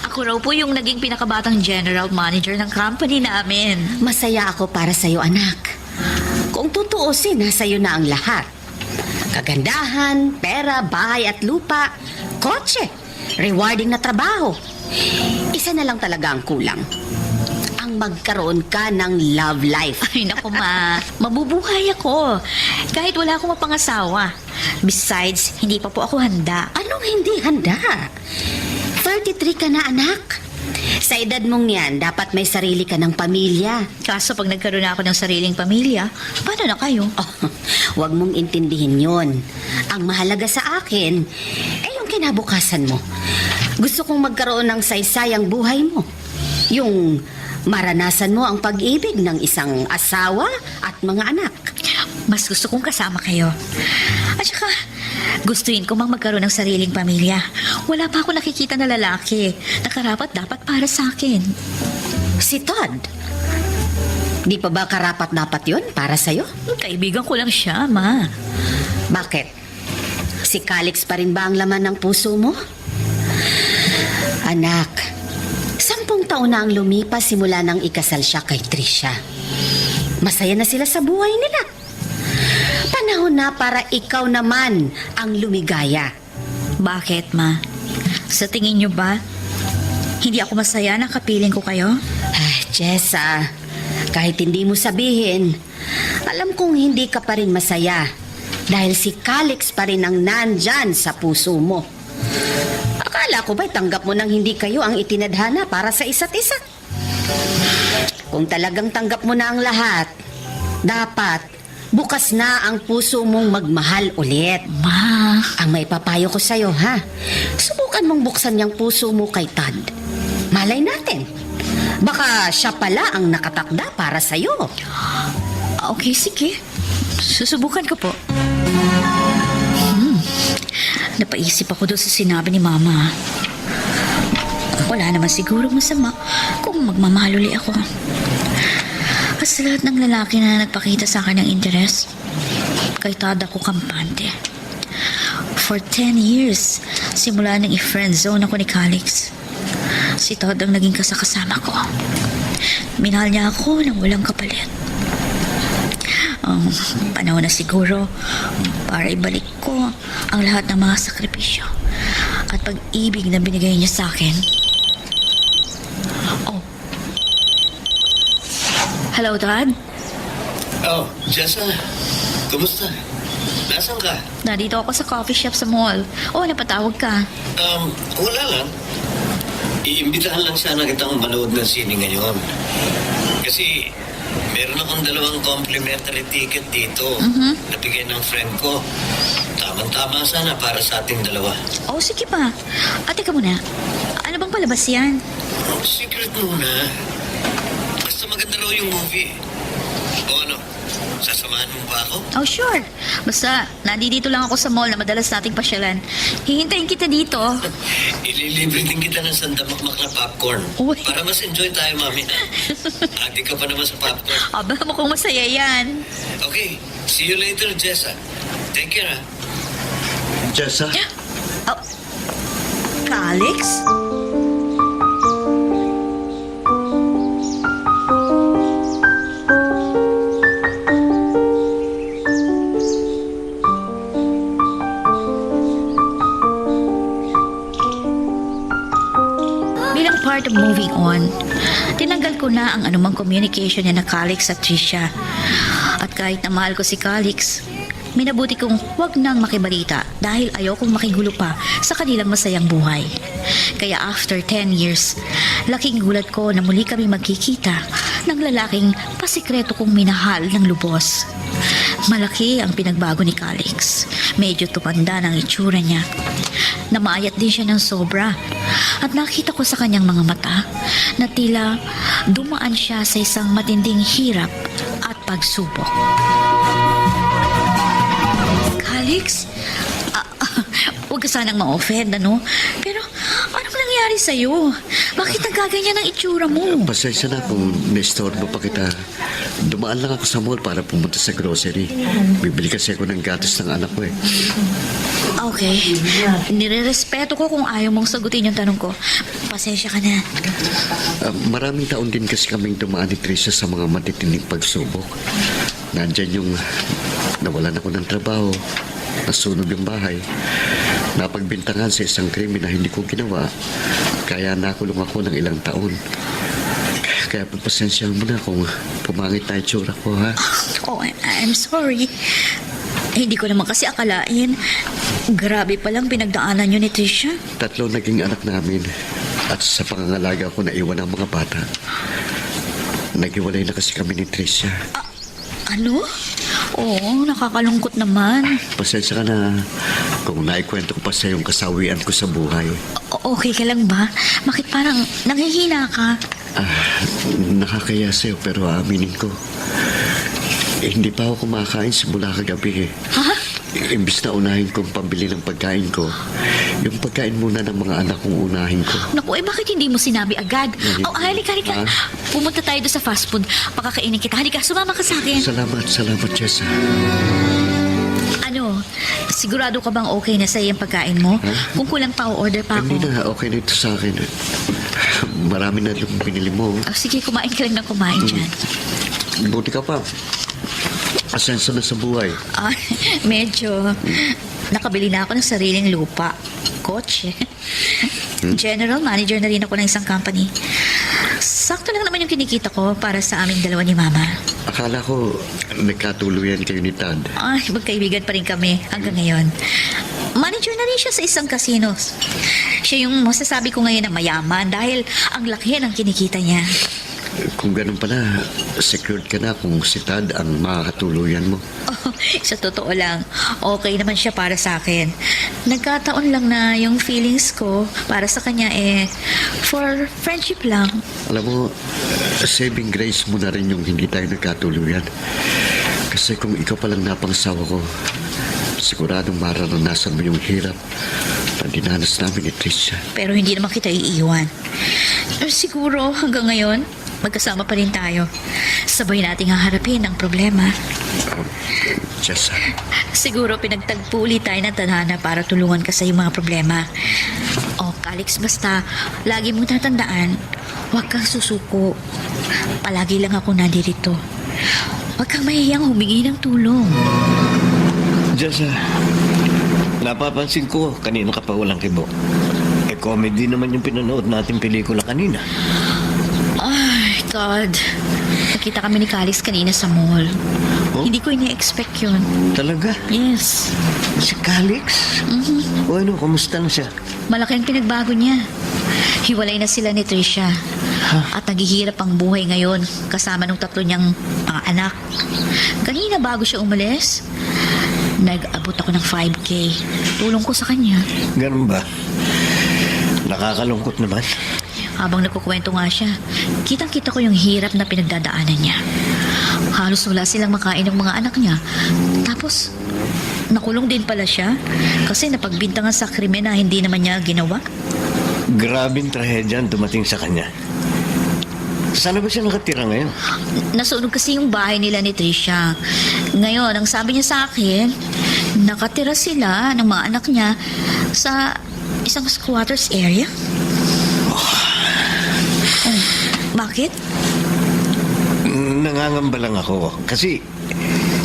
ako raw po yung naging pinakabatang general manager ng company namin. Masaya ako para sa'yo, anak. Kung tutuusin, nasa iyo na ang lahat. Kagandahan, pera, bahay at lupa, kotse, rewarding na trabaho. Isa na lang talaga ang kulang. Ang magkaroon ka ng love life. Ay, naku ma, mabubuhay ako kahit wala akong mapangasawa. Besides, hindi pa po ako handa. Anong hindi handa? 33 ka na, anak. Sa edad mong yan, dapat may sarili ka ng pamilya. Kaso pag nagkaroon na ako ng sariling pamilya, paano na kayo? Oh, huwag mong intindihin yon. Ang mahalaga sa akin, ay yung kinabukasan mo. Gusto kong magkaroon ng saysayang buhay mo. Yung maranasan mo ang pag-ibig ng isang asawa at mga anak. Mas gusto kong kasama kayo. At saka, gustuin ko mang magkaroon ng sariling pamilya. Wala pa ako nakikita na lalaki na karapat dapat para sa akin. Si Todd, di pa ba karapat-dapat yun para sa'yo? Kaibigan ko lang siya, ma. Bakit? Si Calix pa rin ba ang laman ng puso mo? Anak, 10 taon na ang lumipas simula nang ikasal siya kay Trisha. Masaya na sila sa buhay nila. Panahon na para ikaw naman ang lumigaya. Bakit, ma? Sa tingin niyo ba, hindi ako masaya na kapiling ko kayo? Jessa, kahit hindi mo sabihin, alam kong hindi ka pa rin masaya dahil si Calix pa rin ang nandyan sa puso mo. Akala ko ba'y tanggap mo nang hindi kayo ang itinadhana para sa isa't isa? Kung talagang tanggap mo na ang lahat, dapat bukas na ang puso mong magmahal ulit. Ma, ang may papayo ko sa'yo, ha? Subukan mong buksan yung puso mo kay Todd. Malay natin. Baka siya pala ang nakatakda para sa'yo. Okay, sige. Susubukan ko po. Napaisip ako doon sa sinabi ni Mama. Wala naman siguro masama kung magmamahal uli ako. At sa lahat ng lalaki na nagpakita sa akin ng interes, kay Todd ako kampante. For 10 years, simula nang i-friendzone ako ni Calix, si Todd ang naging kasakasama ko. Minahal niya ako nang walang kapalit. Panahon na siguro para ibalik ko ang lahat ng mga sakripisyo at pag-ibig na binigay niya sa akin. Oh. Hello, Dad? Oh, Jessa. Kumusta? Nasaan ka? Nandito ako sa coffee shop sa mall. Oh, napatawag ka. Wala lang. Iimbitahan lang sana kitang manood ng sine ngayon. Kasi meron akong 2 complimentary ticket dito. Nabigay ng friend ko. Tamang-tama sana para sa ating 2. Oh, sige pa. Teka muna. Ano bang palabas yan? Secret muna. Basta maganda raw yung movie. O ano, sasamahan mo ba ako? Oh, sure. Basta, nandito lang ako sa mall na madalas nating pasyalan. Hihintayin kita dito. Ililibre din kita ng sandamakmak na popcorn. Uy. Para mas enjoy tayo, mami. Ate ka pa naman sa popcorn. Aba, mukhang masaya yan. Okay, see you later, Jessa. Take care, ha? Jessa? Oh, Calix? Bilang part of moving on, tinanggal ko na ang anumang communication niya na Calix at Tricia. At kahit na mahal ko si Calix, minabuti kong huwag nang makibalita dahil ayokong makigulo pa sa kanilang masayang buhay. Kaya after 10 years, laking gulat ko na muli kami magkikita ng lalaking pasikreto kong minahal ng lubos. Malaki ang pinagbago ni Calix. Medyo tumanda ng itsura niya. Namayat din siya ng sobra. At nakita ko sa kanyang mga mata na tila dumaan siya sa isang matinding hirap at pagsubok. Calix? Huwag ka sanang ma-offend, ano? Pero anong nangyari sa'yo? Bakit nagaganyan ang itsura mo? Pasensya na kung na-istorbo pa kita. Dumaan lang ako sa mall para pumunta sa grocery. Bibili kasi ako ng gatas ng anak ko eh. Okay. Nirerespeto ko kung ayaw mong sagutin yung tanong ko. Pasensya ka na. Maraming taon din kasi kaming dumaan ni Tricia sa mga matitinding pagsubok. Nandyan yung nawalan ako ng trabaho, nasunog yung bahay, napagbintangan sa isang krimen na hindi ko ginawa, kaya nakulong ako ng ilang taon. Kaya pagpasensyahan mo na kung pumangit na itsura ko, ha? Oh, I'm sorry. Hindi ko naman kasi akalain. Grabe palang pinagdaanan yun ni Tricia. 3 naging anak namin at sa pangangalaga ko naiwan ang mga bata. Naghiwalay na kasi kami ni Tricia. Ano? Oo, nakakalungkot naman. Pasensya ka na kung naikwento ko pa sa yung kasawian ko sa buhay. Okay ka lang ba? Bakit parang nanghihina ka? Nakakaya sa'yo pero aaminin ko. Hindi pa ako kumakain simula kagabi eh. Ha? Imbis na unahin kong pambili ng pagkain ko, yung pagkain muna ng mga anak kong unahin ko. Naku, bakit hindi mo sinabi agad? Halika. Pumunta tayo doon sa fast food. Pakakainin kita. Halika, sumama ka sa akin. Salamat, Jessa. Ano, sigurado ka bang okay na sa'yo yung pagkain mo? Kung kulang pa, order pa ako. Hindi na, okay na ito sa akin. Marami na yung binili mo. Sige, kumain ka lang ng kumain dyan. Buti ka pa. Asenso na sa buhay. Medyo. Nakabili na ako ng sariling lupa. Kotse. General manager na rin ako ng isang company. Sakto lang naman yung kinikita ko para sa aming 2 ni Mama. Akala ko nagkatuluyan kayo ni Tad. Magkaibigan pa rin kami hanggang ngayon. Manager na rin siya sa isang casino. Siya yung masasabi ko ngayon na mayaman dahil ang laki ng kinikita niya. Kung ganun pala, secured ka na kung si Tad ang makakatuluyan mo. Sa totoo lang, okay naman siya para sa akin. Nagkataon lang na yung feelings ko para sa kanya for friendship lang. Alam mo, saving grace mo na rin yung hindi tayo nagkatuluyan. Kasi kung ikaw palang napangsawa ko, siguradong mararanasan mo yung hirap na dinanas namin ni Tricia. Pero hindi naman kita iiwan. Siguro hanggang ngayon, magkasama pa rin tayo. Sabay nating haharapin ang problema. Jessa. Siguro pinagtagpo ulit tayo ng tadhana para tulungan ka sa iyong mga problema. Calix, basta lagi mong tatandaan, huwag kang susuko. Palagi lang ako nandirito. Huwag kang mahihiyang humingi ng tulong. Jessa, napapansin ko kanina ka pa walang kibo. Comedy naman yung pinanood natin pelikula kanina. God, nakita kami ni Calix kanina sa mall. Oh? Hindi ko ini-expect yun. Talaga? Yes. Si Calix? O ano, kumusta na siya? Malaki ang pinagbago niya. Hiwalay na sila ni Tricia. At naghihirap ang buhay ngayon kasama ng 3 niyang mga anak. Kanina bago siya umalis, nag-abot ako ng 5K. Tulong ko sa kanya. Ganun ba? Nakakalungkot naman. Habang nagkukwento nga siya, kitang-kita ko yung hirap na pinagdadaanan niya. Halos wala silang makain ng mga anak niya. Tapos, nakulong din pala siya kasi napagbintangan sa krimen na hindi naman niya ginawa. Grabing trahedya ang dumating sa kanya. Saan ba siya nakatira ngayon? Nasunog kasi yung bahay nila ni Tricia. Ngayon, ang sabi niya sa akin, nakatira sila ng mga anak niya sa isang squatters area. Oh, bakit? Nangangamba lang ako kasi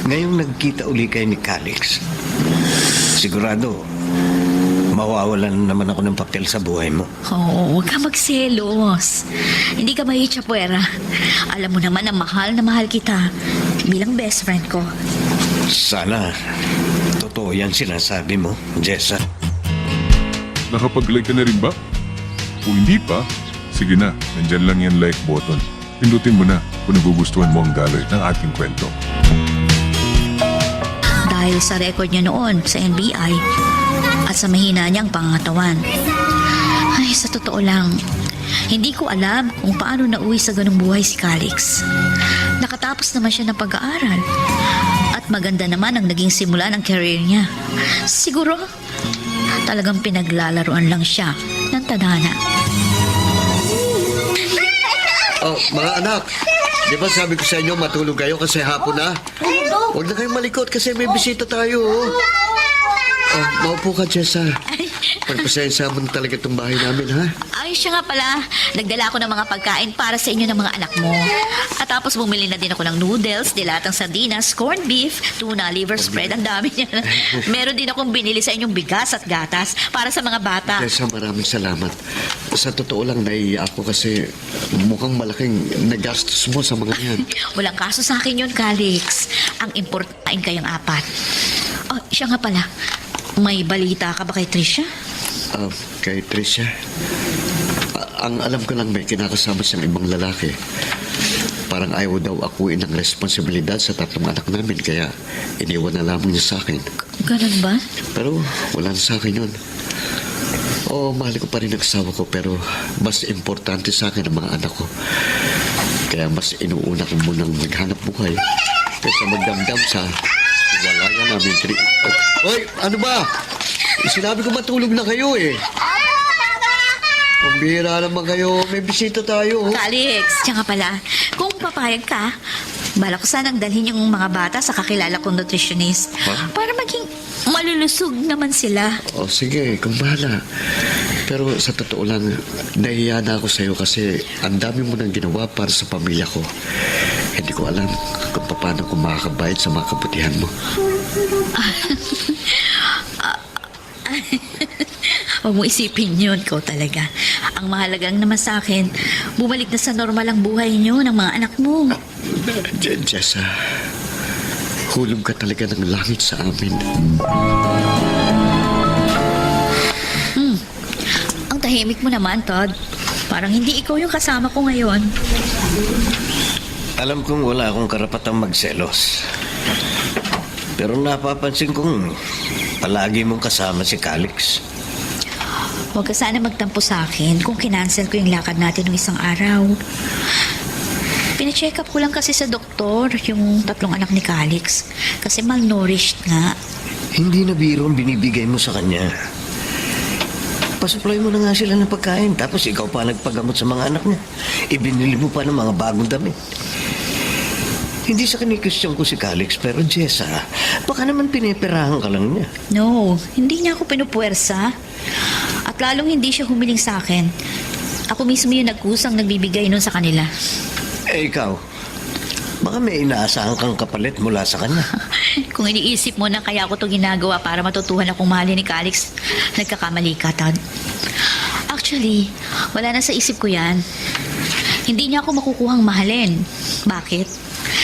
ngayong nagkita uli kayo ni Calix, sigurado mawawalan naman ako ng papel sa buhay mo. Oh, huwag ka magselos. Hindi ka mahitsapwera. Alam mo naman na mahal kita bilang best friend ko. Sana totoo yan sinasabi mo, Jessa. Nakapag-like ka na rin ba? Kung hindi pa, sige na, nandyan lang yan like button. Pindutin mo na kung nagugustuhan mo ang daloy ng ating kwento. Dahil sa record niya noon sa NBI at sa mahina niyang pangangatawan. Ay, sa totoo lang, hindi ko alam kung paano nauwi sa ganung buhay si Calix. Nakatapos naman siya ng pag-aaral at maganda naman ang naging simula ng career niya. Siguro, talagang pinaglalaruan lang siya ng tadhana. Oh, mga anak, di ba sabi ko sa inyo matulog kayo kasi hapon na? Huwag na kayong malikot kasi may bisita tayo. Oh, maupo ka, Jessa. Pagpasensya mo na talaga itong bahay namin, ha? Ay, siya nga pala. Nagdala ako ng mga pagkain para sa inyo ng mga anak mo. At tapos bumili na din ako ng noodles, dilatang sardinas, corned beef, tuna, liver spread. Ang dami niya. Meron din akong binili sa inyong bigas at gatas para sa mga bata. Jessa, maraming salamat. Sa totoo lang, naiiyak ako kasi mukhang malaking nagastos mo sa mga yan. Walang kaso sa akin yun, Calix. Ang importante kayong 4. Oh, siya nga pala. May balita ka ba kay Tricia? Kay Tricia? Ang alam ko lang may kinakasama siyang ibang lalaki. Parang ayaw daw akuin ng responsibilidad sa 3 anak namin kaya iniwan na lamang niya sa akin. Ganun ba? Pero wala na sa akin yun. Mahal ko pa rin ang asawa ko pero mas importante sa akin ang mga anak ko. Kaya mas inuuna ko munang maghanap buhay kaysa magdamdam sa walayan namin. Hoy, ano ba? Sinabi ko matulog na kayo eh. Pambihira naman kayo. May bisita tayo. Calix, siya nga pala. Kung papayag ka, bala ko sanang dalhin yung mga bata sa kakilala kong nutritionist. Para maging malulusog naman sila. Sige, kung bahala. Pero sa totoo lang, nahiya na ako sa'yo kasi ang dami mo nang ginawa para sa pamilya ko. Hindi ko alam kung paano ko makakabayad sa mga kabutihan mo. Huwag mo isipin yun, ikaw talaga. Ang mahalagang naman sa akin, bumalik na sa normal ang buhay niyo ng mga anak mo. Jessa, hulog ka talaga ng langit sa amin. Ang tahimik mo naman, Todd. Parang hindi ikaw yung kasama ko ngayon. Alam kong wala akong karapatang magselos. Pero napapansin kong palagi mong kasama si Calix. Huwag ka sana magtampo sa akin kung kinancel ko yung lakad natin ng isang araw. Pina-check up ko lang kasi sa doktor yung 3 anak ni Calix. Kasi malnourished nga. Hindi na biro ang binibigay mo sa kanya. Pasupply mo na nga sila ng pagkain tapos ikaw pa nagpagamot sa mga anak niya. Ibinili mo pa ng mga bagong damit. Hindi sa kinikustyon ko si Calix, pero Jessa, baka naman piniperahan ka lang niya. No, hindi niya ako pinupuwersa. At lalong hindi siya humiling sa akin. Ako mismo yung nagkusang nagbibigay nun sa kanila. Ikaw, baka may inaasahan kang kapalit mula sa kanya. Kung iniisip mo na kaya ako ito ginagawa para matutuhan akong mahalin ni Calix, nagkakamali ka, Todd. Actually, wala na sa isip ko yan. Hindi niya ako makukuhang mahalin. Bakit?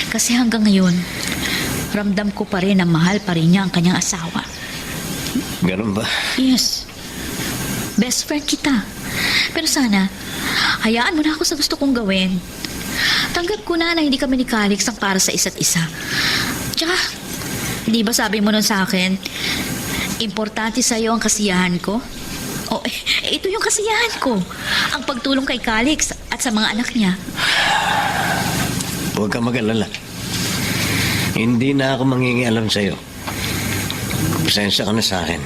Kasi hanggang ngayon, ramdam ko pa rin na mahal pa rin niya ang kanyang asawa. Ganun ba? Yes. Best friend kita. Pero sana, hayaan mo na ako sa gusto kong gawin. Tanggap ko na hindi kami ni Calix ang para sa isa't isa. Tsaka, di ba sabi mo nun sa akin, importante sa'yo ang kasiyahan ko? O, ito yung kasiyahan ko. Ang pagtulong kay Calix at sa mga anak niya. Huwag ka mag-alala. Hindi na ako mangingialam sa'yo. Pasensya ka na sa akin.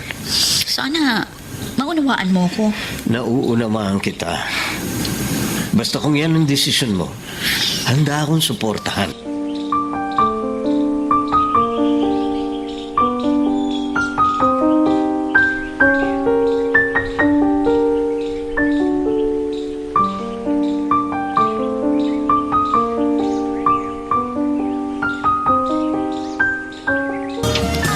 Sana, maunawaan mo ko. Nauunawaan kita. Basta kung yan ang desisyon mo, handa akong suportahan.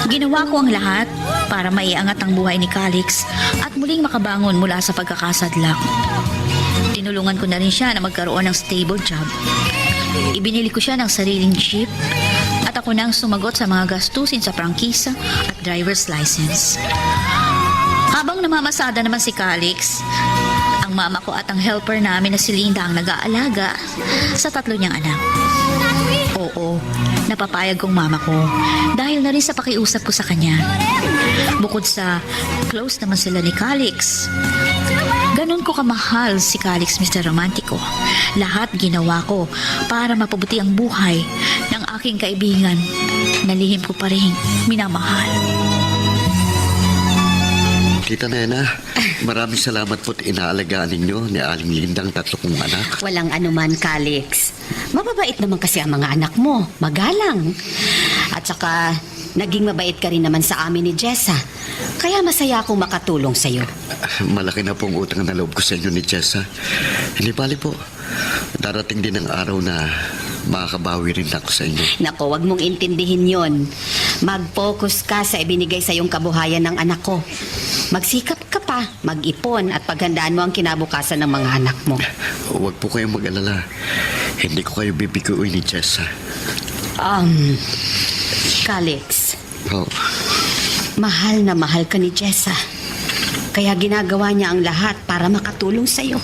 Ginawa ko ang lahat para maiangat ang buhay ni Calix at muling makabangon mula sa pagkakasadlak. Tinulungan ko na rin siya na magkaroon ng stable job. Ibinili ko siya ng sariling jeep at ako nang sumagot sa mga gastusin sa prangkisa at driver's license. Habang namamasada naman si Calix, ang mama ko at ang helper namin na si Linda ang nag-aalaga sa 3 niyang anak. Oo, napapayag kong mama ko dahil na rin sa pakiusap ko sa kanya. Bukod sa close naman sila ni Calix, ganun ko kamahal si Calix, Mr. Romantico. Lahat ginawa ko para mapabuti ang buhay ng aking kaibigan na lihim ko pa rin minamahal. Tita Nena, maraming salamat po't inaalagaan ninyo ni Aling Lindang 3 kong anak. Walang anuman, Calix. Mababait naman kasi ang mga anak mo. Magalang. At saka, naging mabait ka rin naman sa amin ni Jessa. Kaya masaya akong makatulong sa'yo. Malaki na pong utang na loob ko sa inyo ni Jessa. Hindi bali po. Darating din ang araw na makakabawi rin ako sa inyo. Nako, wag mong intindihin yon. Mag-focus ka sa ibinigay sa iyong kabuhayan ng anak ko. Magsikap ka pa, mag-ipon at paghandaan mo ang kinabukasan ng mga anak mo. Huwag po kayong mag-alala. Hindi ko kayo bibiguin ni Jessa. Calix, Oh, mahal na mahal ka ni Jessa. Kaya ginagawa niya ang lahat para makatulong sa'yo.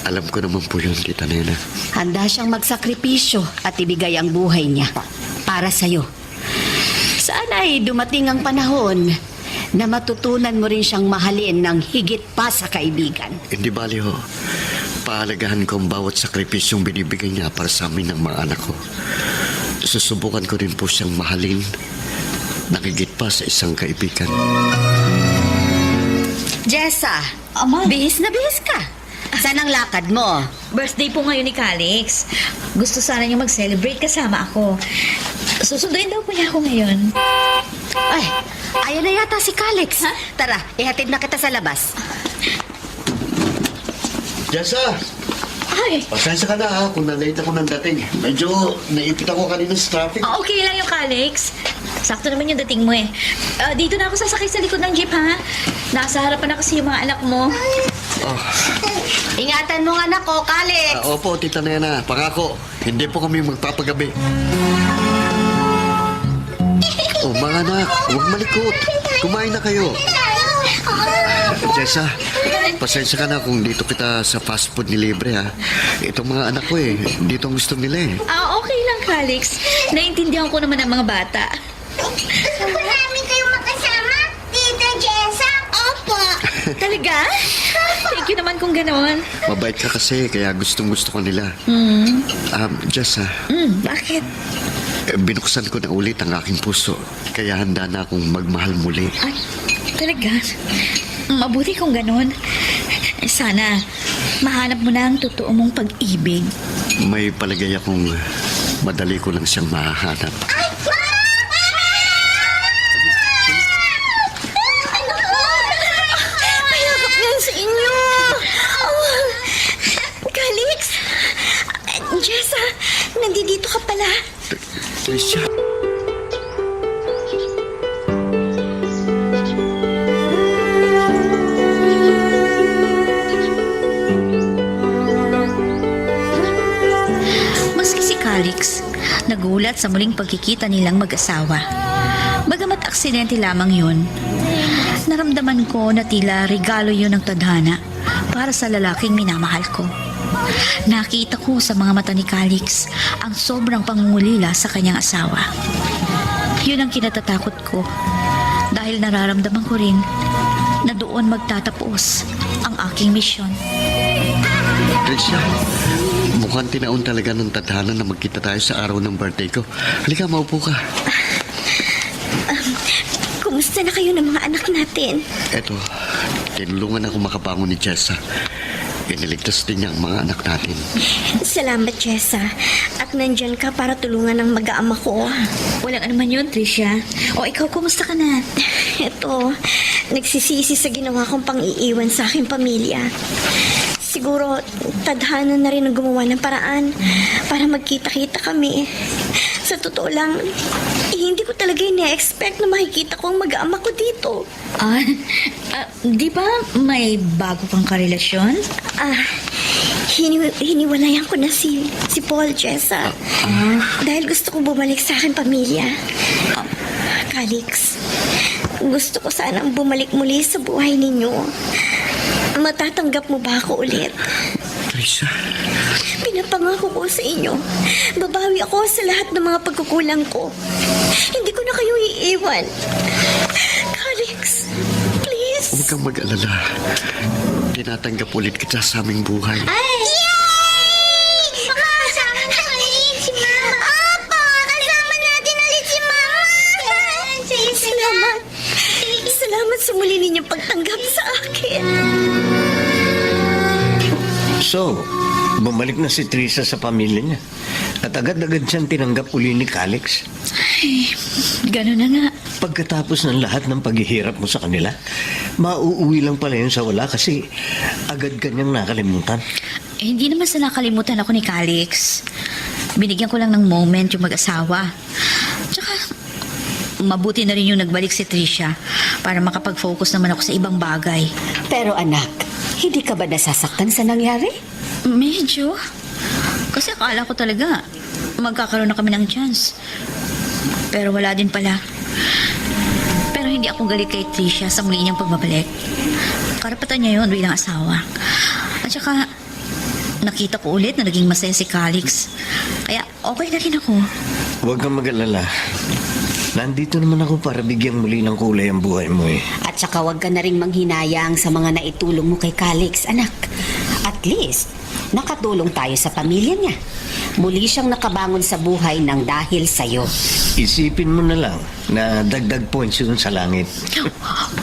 alam ko naman po yun, Tita Nena. Handa siyang magsakripisyo at ibigay ang buhay niya para sa'yo. Sana ay dumating ang panahon na matutunan mo rin siyang mahalin ng higit pa sa kaibigan. Hindi bali ho. Pahalagahan ko ang bawat sakripisyong binibigay niya para sa amin ng mga anak ko. Susubukan ko rin po siyang mahalin ng higit pa sa isang kaibigan. Jessa, Ama. bihis na bihis ka. Saan ang lakad mo? Birthday po ngayon ni Calix. Gusto sana niya mag-celebrate kasama ako. Susunduin daw po niya ako ngayon. Ay, ayan na yata si Calix. Tara, ihatid na kita sa labas. Jessa! Ay, Pasensya ka na ha kung na-late ako ng dating. Medyo naipit ako kanina sa traffic. okay lang yung Calix. Sakto naman yung dating mo eh. Dito na ako sasakay sa likod ng jeep ha. Nasa harapan na kasi yung mga anak mo. Ingatan mo nga anak ko, Calix. Opo, Tita Nena. Pangako, hindi po kami magpapagabi. Oh, mga anak, huwag malikot. Kumain na kayo. Jessa, pasensya ka na kung dito kita sa fast food ni Libre ha. Itong mga anak ko dito ang gusto nila eh. Okay lang Calix. Naintindihan ko naman ang mga bata. Marami kayong makasama, Tita Jessa. Opo. Talaga? Thank you naman kung ganoon. Mabait ka kasi, kaya gustong-gusto ko nila. Jessa, Bakit? binuksan ko na ulit ang aking puso. Kaya handa na akong magmahal muli. Ay, talaga? Mabuti kung ganon. Sana mahanap mo na ang totoo mong pag-ibig. May palagay akong madali ko lang siyang mahahanap. Mayakap yan sa inyo. Calix! Jessa, nandito ka pala. Tricia. nagulat sa muling pagkikita nilang mag-asawa. Bagamat aksidente lamang yun, naramdaman ko na tila regalo yun ng tadhana para sa lalaking minamahal ko. Nakita ko sa mga mata ni Calix ang sobrang pangungulila sa kanyang asawa. Yun ang kinatatakot ko dahil nararamdaman ko rin na doon magtatapos ang aking misyon. Tricia, mukhang tinaon talaga ng tadhana na magkita tayo sa araw ng birthday ko. Halika, maupo ka. Kumusta na kayo ng mga anak natin? Eto, tinulungan ako makabangon ni Jessa. Iniligtas din niya ang mga anak natin. Salamat, Jessa. At nandyan ka para tulungan ang mag-aama ko. Walang anuman yun, Tricia. O ikaw, kumusta ka na? Ito, nagsisisi sa ginawa kong pang-iiwan sa aking pamilya. Siguro, tadhana na rin ang gumawa ng paraan para magkita-kita kami. Sa totoo lang, hindi ko talaga ina-expect na makikita ko ang mag-aama ko dito. Di ba may bago kang karelasyon? Hiniwalayan ko na si Paul, Jessa. Dahil gusto ko bumalik sa aking pamilya. Calix, gusto ko sanang bumalik muli sa buhay ninyo. Matatanggap mo ba ako ulit? Tricia, Pinapangako ko sa inyo, babawi ako sa lahat ng mga pagkukulang ko. Hindi ko na kayo iiwan. Calix, please. huwag kang mag-alala. Tinatanggap ulit kita sa aming buhay. Yay! Kasama natin si Mama. Opo, kasama natin ulit si Mama. Salamat. Salamat sa muli ninyong pagtanggap sa akin. So, bumalik na si Teresa sa pamilya niya. At agad-agad siyang tinanggap uli ni Calix. Ganun na nga. Pagkatapos ng lahat ng paghihirap mo sa kanila, mauuwi lang pala yun sa wala kasi agad kanyang nakalimutan. Hindi naman sa nakalimutan ako ni Calix. Binigyan ko lang ng moment yung mag-asawa. Tsaka, mabuti na rin yung nagbalik si Tricia para makapag-focus naman ako sa ibang bagay. Pero anak, hindi ka ba nasasaktan sa nangyari? Medyo. Kasi akala ko talaga magkakaroon na kami ng chance. Pero wala din pala. Pero hindi ako galit kay Tricia sa muli niyang pagbabalik. Karapatan niya yun bilang asawa. At saka, nakita ko ulit na naging masaya si Calix. Kaya okay na rin ako. Huwag kang mag-alala. Nandito naman ako para bigyang muli ng kulay ang buhay mo eh. At saka wag ka na rin manghinayang sa mga naitulong mo kay Calix, anak. At least, nakatulong tayo sa pamilya niya. Muli siyang nakabangon sa buhay ng dahil sa'yo. Isipin mo na lang na dagdag points yun sa langit.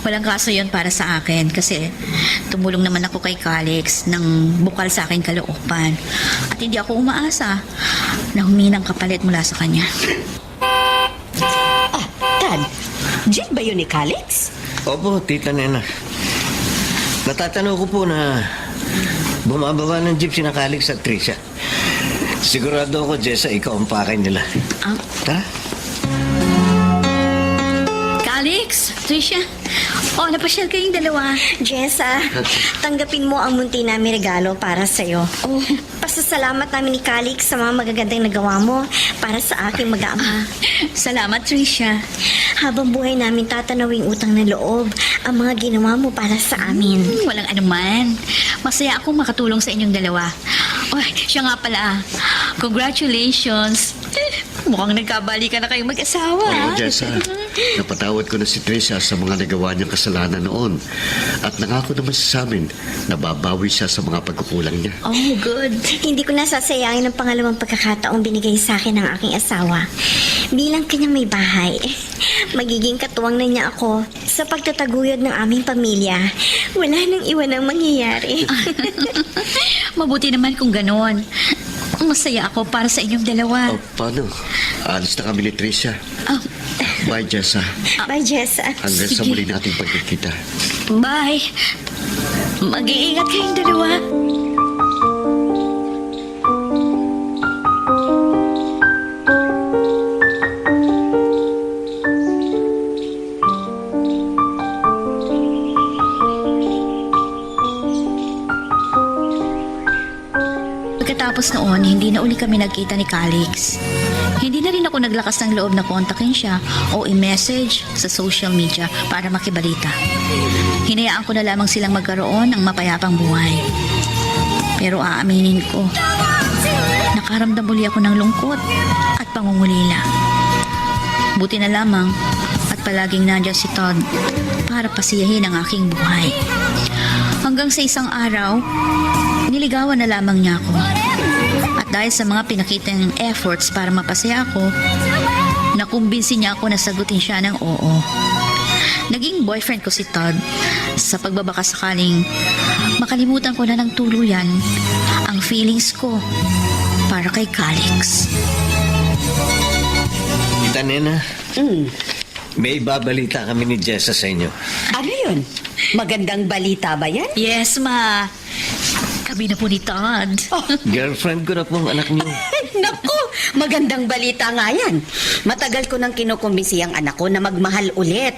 Walang kaso yun para sa akin kasi tumulong naman ako kay Calix nang bukal sa akin kalooban. At hindi ako umaasa na huminang kapalit mula sa kanya. Dad, jeep ba yun ni Calix? Opo, Tita Nena. Natatanaw ko po na bumababa ng jeep si na Calix at Tricia. Sigurado ako, Jessa, ikaw ang pakay nila. Tara. Calix, Tricia, napasyal kayong dalawa. Jessa, tanggapin mo ang munti namin regalo para sa'yo. Pasasalamat namin ni Calix sa mga magagandang nagawa mo para sa aking mag-aama. Salamat, Tricia. Habang buhay namin tatanawing utang na loob ang mga ginawa mo para sa amin. Walang anuman. Masaya akong makatulong sa inyong dalawa. Siya nga pala. Congratulations. Mukhang nagkabalikan na kayong mag-asawa. Oo, Jessa. Napatawad ko na si Tricia sa mga nagawa niyang kasalanan noon. At nangako naman siya sa amin na babawi siya sa mga pagkukulang niya. Oh, good. Hindi ko nasasayangin ang pangalawang pagkakataong binigay sa akin ng aking asawa. Bilang kanyang may bahay, magiging katuwang na niya ako sa pagtataguyod ng aming pamilya. Wala nang iwan ang mangyayari. Mabuti naman kung ganon. Masaya ako para sa inyong dalawa. Paano? Alis na kami ni Tricia. Bye, Jessa. Bye, Jessa. Hanggang sa muli nating pagkikita. Bye. Mag-iingat kayong dalawa. Pagkatapos noon, hindi na uli kami nagkita ni Calix. Hindi na rin ako naglakas ng loob na kontakin siya o i-message sa social media para makibalita. Hinayaan ko na lamang silang magkaroon ng mapayapang buhay. Pero aaminin ko, nakaramdam muli ako ng lungkot at pangungulila. Buti na lamang at palaging nandiyan si Todd para pasiyahin ang aking buhay. Hanggang sa isang araw, niligawan na lamang niya ako. At dahil sa mga pinakitang efforts para mapasaya ako, nakumbinsi niya ako na sagutin siya ng oo. Naging boyfriend ko si Todd sa pagbabaka sakaling makalimutan ko na ng tuluyan ang feelings ko para kay Calix. Tita Nena, may ibabalita kami ni Jessa sa inyo. Ano yun? Magandang balita ba yan? Yes, ma. Kami na po ni Todd. Girlfriend ko na po ang anak niyo. Naku, magandang balita nga yan. Matagal ko nang kinukumbinsi ang anak ko na magmahal ulit.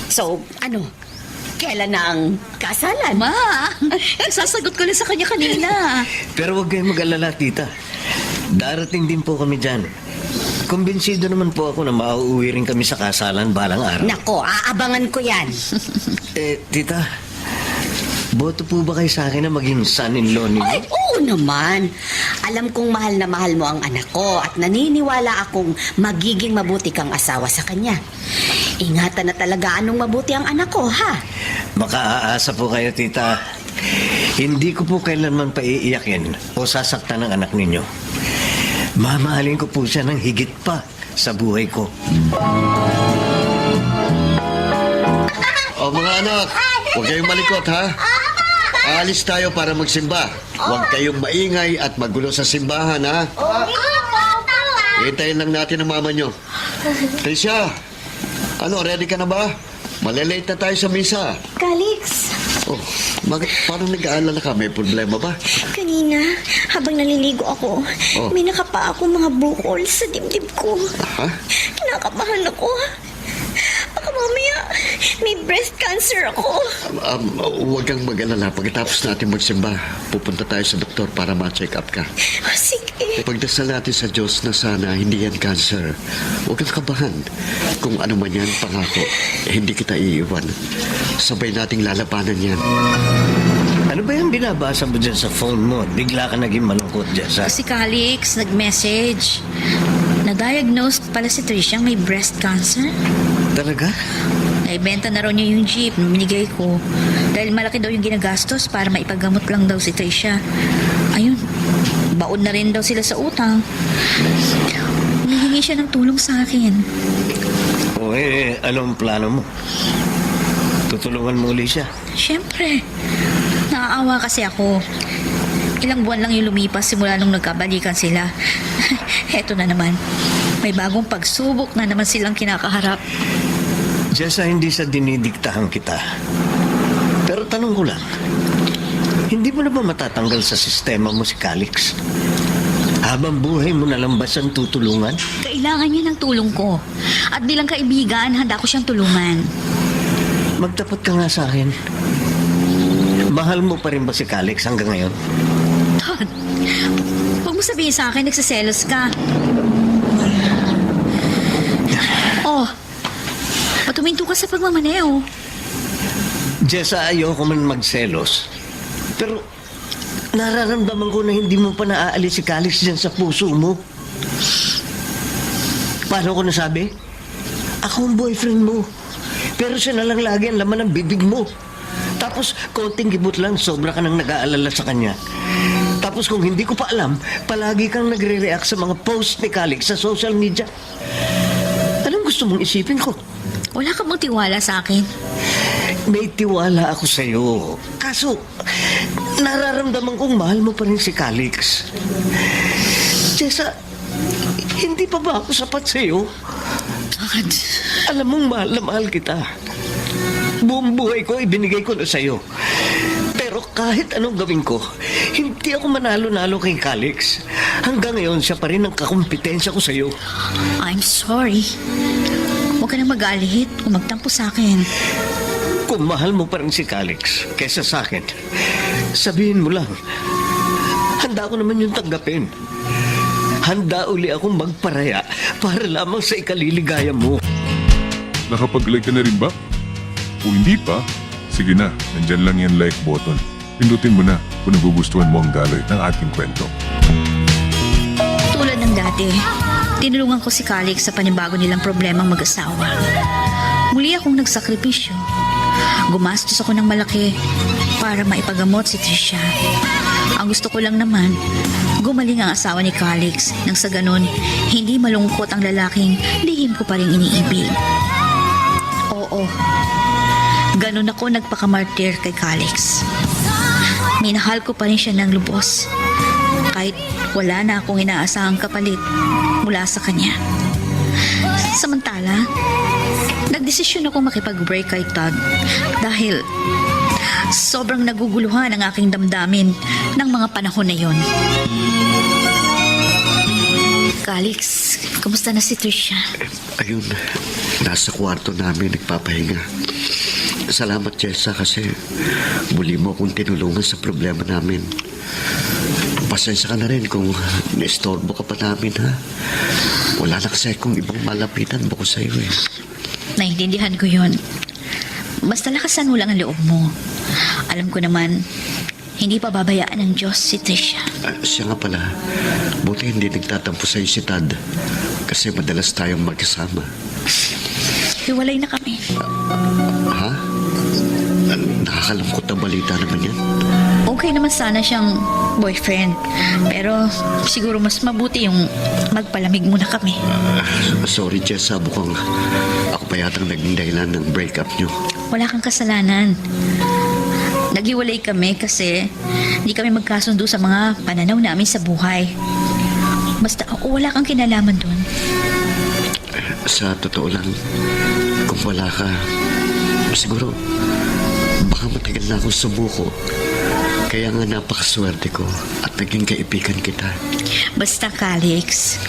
So, ano, kailan na ang kasalan? Ma, sasagot ko na sa kanya kanina. Pero huwag kayong mag-alala, tita. Darating din po kami dyan. Kumbinsido naman po ako na mauuwi rin kami sa kasalan balang araw. Nako, aabangan ko yan. Tita, boto po ba kayo sa akin na maging son-in-law niyo? Ay, oo naman. Alam kong mahal na mahal mo ang anak ko at naniniwala akong magiging mabuti kang asawa sa kanya. Ingatan na talaga anong mabuti ang anak ko, ha? Makaaasa po kayo, tita. Hindi ko po kailanman paiiyakin o sasaktan ng anak ninyo. Mamahalin ko po siya ng higit pa sa buhay ko. O mga anak, huwag kayong malikot ha. Aalis tayo para magsimba. Huwag kayong maingay at magulo sa simbahan ha. Hintayin lang natin ang mama nyo. Tricia, ano, ready ka na ba? Malilate na tayo sa misa. Calix, Oh, bakit parang nag-aalala ka? May problema ba? kanina, habang naliligo ako, may nakapa ako mga bukol sa dibdib ko. Ha? Kinakabahan ako. Baka mamaya, may breast cancer ako. Huwag kang mag-alala. Pagkatapos natin magsimba, pupunta tayo sa doktor para ma-check up ka. Sige. Pagdasal natin sa Diyos na sana hindi yan cancer. Huwag kang kabahan. Kung ano man yan, pangako, hindi kita iiwan. Sabay nating lalabanan yan. Ano ba yung binabasa mo dyan sa phone mo? Bigla ka naging malungkot, Jessa. Si Calix nag-message. Na-diagnose pala si Tricia may breast cancer. Talaga? Naibenta na raw niya yung jeep na binigay ko. Dahil malaki daw yung ginagastos para maipagamot lang daw si Tricia. Ayun, baon na rin daw sila sa utang. Humihingi siya ng tulong sa akin. O anong plano mo? Tutulungan mo uli siya? Siyempre, naaawa kasi ako. Ilang buwan lang yung lumipas simula nung nagkabalikan sila. Heto na naman. May bagong pagsubok na naman silang kinakaharap. Jessa, hindi sa dinidiktahan kita. Pero tanong ko lang, hindi mo na ba matatanggal sa sistema mo si Calix? Habang buhay mo na lang ba siyang tutulungan? Kailangan niya ng tulong ko. At bilang kaibigan, handa ko siyang tulungan. Magtapat ka nga sa akin. Mahal mo pa rin ba si Calix hanggang ngayon? Todd, huwag mo sabihin sa akin, nagsiselos ka. Oh, patuminto ka sa pagmamaneo. Jessa, ayoko man magselos. Pero nararamdaman ko na hindi mo pa naaalis si Calix dyan sa puso mo. Paano ko nasabi? Ako ang boyfriend mo. Pero siya na lang lagi ang laman ng bibig mo. Tapos, konting gibot lang, sobra ka nang nag-aalala sa kanya. Tapos kung hindi ko pa alam, palagi kang nagre-react sa mga post ni Calix sa social media. Anong gusto mong isipin ko? Wala ka bang tiwala sa akin? May tiwala ako sa'yo. Kaso, nararamdaman kong mahal mo pa rin si Calix. Jessa, hindi pa ba ako sapat sa'yo? Todd. Alam mong mahal na mahal kita. Buong buhay ko, ibinigay ko na sa'yo. Pero kahit anong gawin ko, hindi ako manalo-nalo kay Calix. Hanggang ngayon, siya pa rin ang kakumpetensya ko sa'yo. I'm sorry. Huwag ka na magalit kung magtampo sa akin. Kung mahal mo pa rin si Calix kaysa sa akin, sabihin mo lang. Handa ko naman yung tanggapin. handa uli akong magparaya para lamang sa ikaliligaya mo. Nakapag-like ka na rin ba? Kung hindi pa, sige na, nandyan lang yan like button. Pindutin mo na kung nagugustuhan mo ang daloy ng ating kwento. Tulad ng dati, tinulungan ko si Calix sa panibago nilang problemang mag-asawa. Muli akong nagsakripisyo. Gumastos ako ng malaki para maipagamot si Trisha. Ang gusto ko lang naman, gumaling ang asawa ni Calix nang sa ganun, hindi malungkot ang lalaking lihim ko pa rin iniibig. Oo, ganun ako nagpakamartir kay Calix. Minahal ko pa rin siya ng lubos. Kahit wala na akong inaasahang kapalit mula sa kanya. Samantala, nagdesisyon ako makipag-break kay Todd dahil sobrang naguguluhan ang aking damdamin ng mga panahon na yon. Calix, kumusta na si Trisha? Ayun, nasa kwarto namin nagpapahinga. Salamat, Jessa, kasi muli mo akong tinulungan sa problema namin. Pasensya ka na rin kung naistorbo ka pa namin, ha? Wala na kasi akong ibang malapitan bukod sa'yo, eh. Naintindihan ko yon. Basta lakasan mo lang ang loob mo. Alam ko naman, hindi pa babayaan ng Diyos si Trisha. Siya nga pala, buti hindi nagtatampo sa'yo si Tad. Kasi madalas tayong magkasama. Hiwalay na kami. Ha? Nakakalungkot na balita naman yan. Okay naman sana siyang boyfriend. Pero siguro mas mabuti yung magpalamig muna kami. Sorry, Jessa. Mukhang ako pa yatang naging dahilan ng breakup niyo. Wala kang kasalanan. Naghiwalay kami kasi hindi kami magkasundo sa mga pananaw namin sa buhay. Basta wala kang kinalaman doon. Sa totoo lang, kung wala ka, siguro, baka matagal na akong sumuko. Kaya nga napakaswerte ko at naging kaibigan kita. Basta, Calix,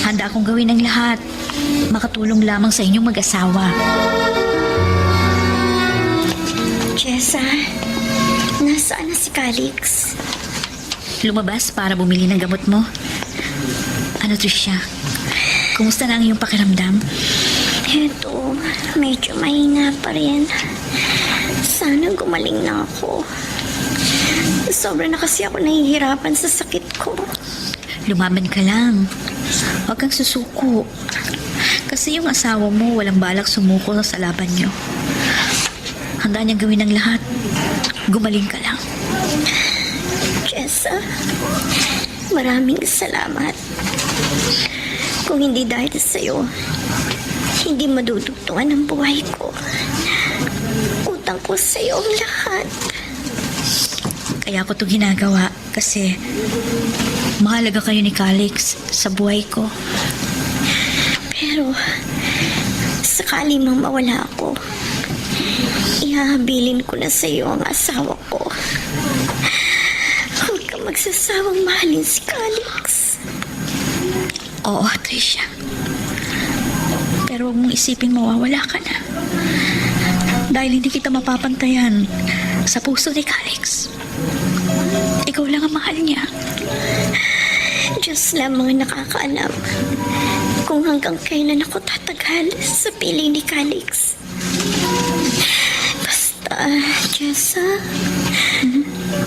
handa akong gawin ang lahat. Makatulong lamang sa inyong mag-asawa. Jessa, nasaan na si Calix? Lumabas para bumili ng gamot mo. Ano, Trisha? Kumusta na ang iyong pakiramdam? Eto, medyo mahina pa rin. Sana gumaling na ako. Sobra na kasi ako nahihirapan sa sakit ko. Lumaban ka lang. Huwag kang susuko. Kasi yung asawa mo walang balak sumuko sa laban niyo. Handa niyang gawin ang lahat. Gumaling ka lang. Jessa, maraming salamat. Kung hindi dahil sa'yo, hindi madudugtungan ang buhay ko. Utang ko sa'yo ang lahat. Kaya ko ito ginagawa kasi mahalaga kayo ni Calix sa buhay ko. Pero, sakali mang mawala ako, ihahabilin ko na sa'yo ang asawa ko. Huwag ka magsasawang mahalin si Calix. Oo, Trisha. Pero huwag mong isipin mawawala ka na. Dahil hindi kita mapapantayan sa puso ni Calix. Ikaw lang ang mahal niya. Diyos lamang ang nakakaalam kung hanggang kailan ako tatagal sa piling ni Calix. Basta, Jessa,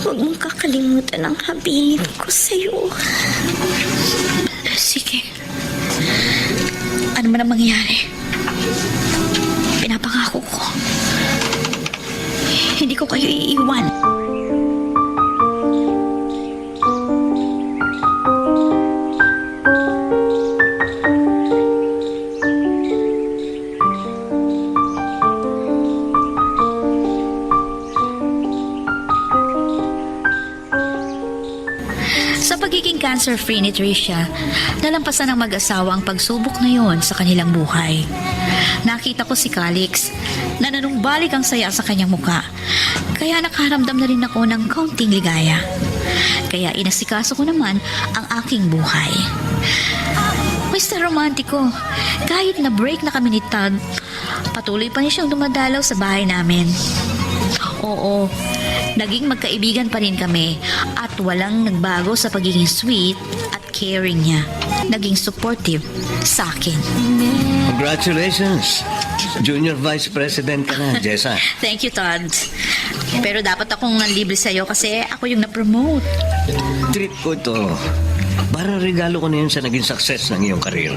huwag mong kakalimutan ang habilin ko sa'yo. Sige. Ano man ang mangyari, pinapangako ko, hindi ko kayo iiwan. Sa pagiging cancer-free ni Trisha, nalampasan ng mag-asawa ang pagsubok na yon sa kanilang buhay. Nakita ko si Calix na nanumbalik ang saya sa kanyang muka, kaya nakaramdam na rin ako ng kaunting ligaya. Kaya inasikaso ko naman ang aking buhay. Mr. Romantiko, kahit na break na kami ni Todd, patuloy pa niya siyang dumadalaw sa bahay namin. Oo, naging magkaibigan pa rin kami at walang nagbago sa pagiging sweet at caring niya. Naging supportive sa akin. Congratulations! Junior Vice President ka na, Jessa. Thank you, Todd. Pero dapat akong libre sa'yo kasi ako yung na-promote. Treat ko ito. Para regalo ko na yun sa naging success ng iyong career.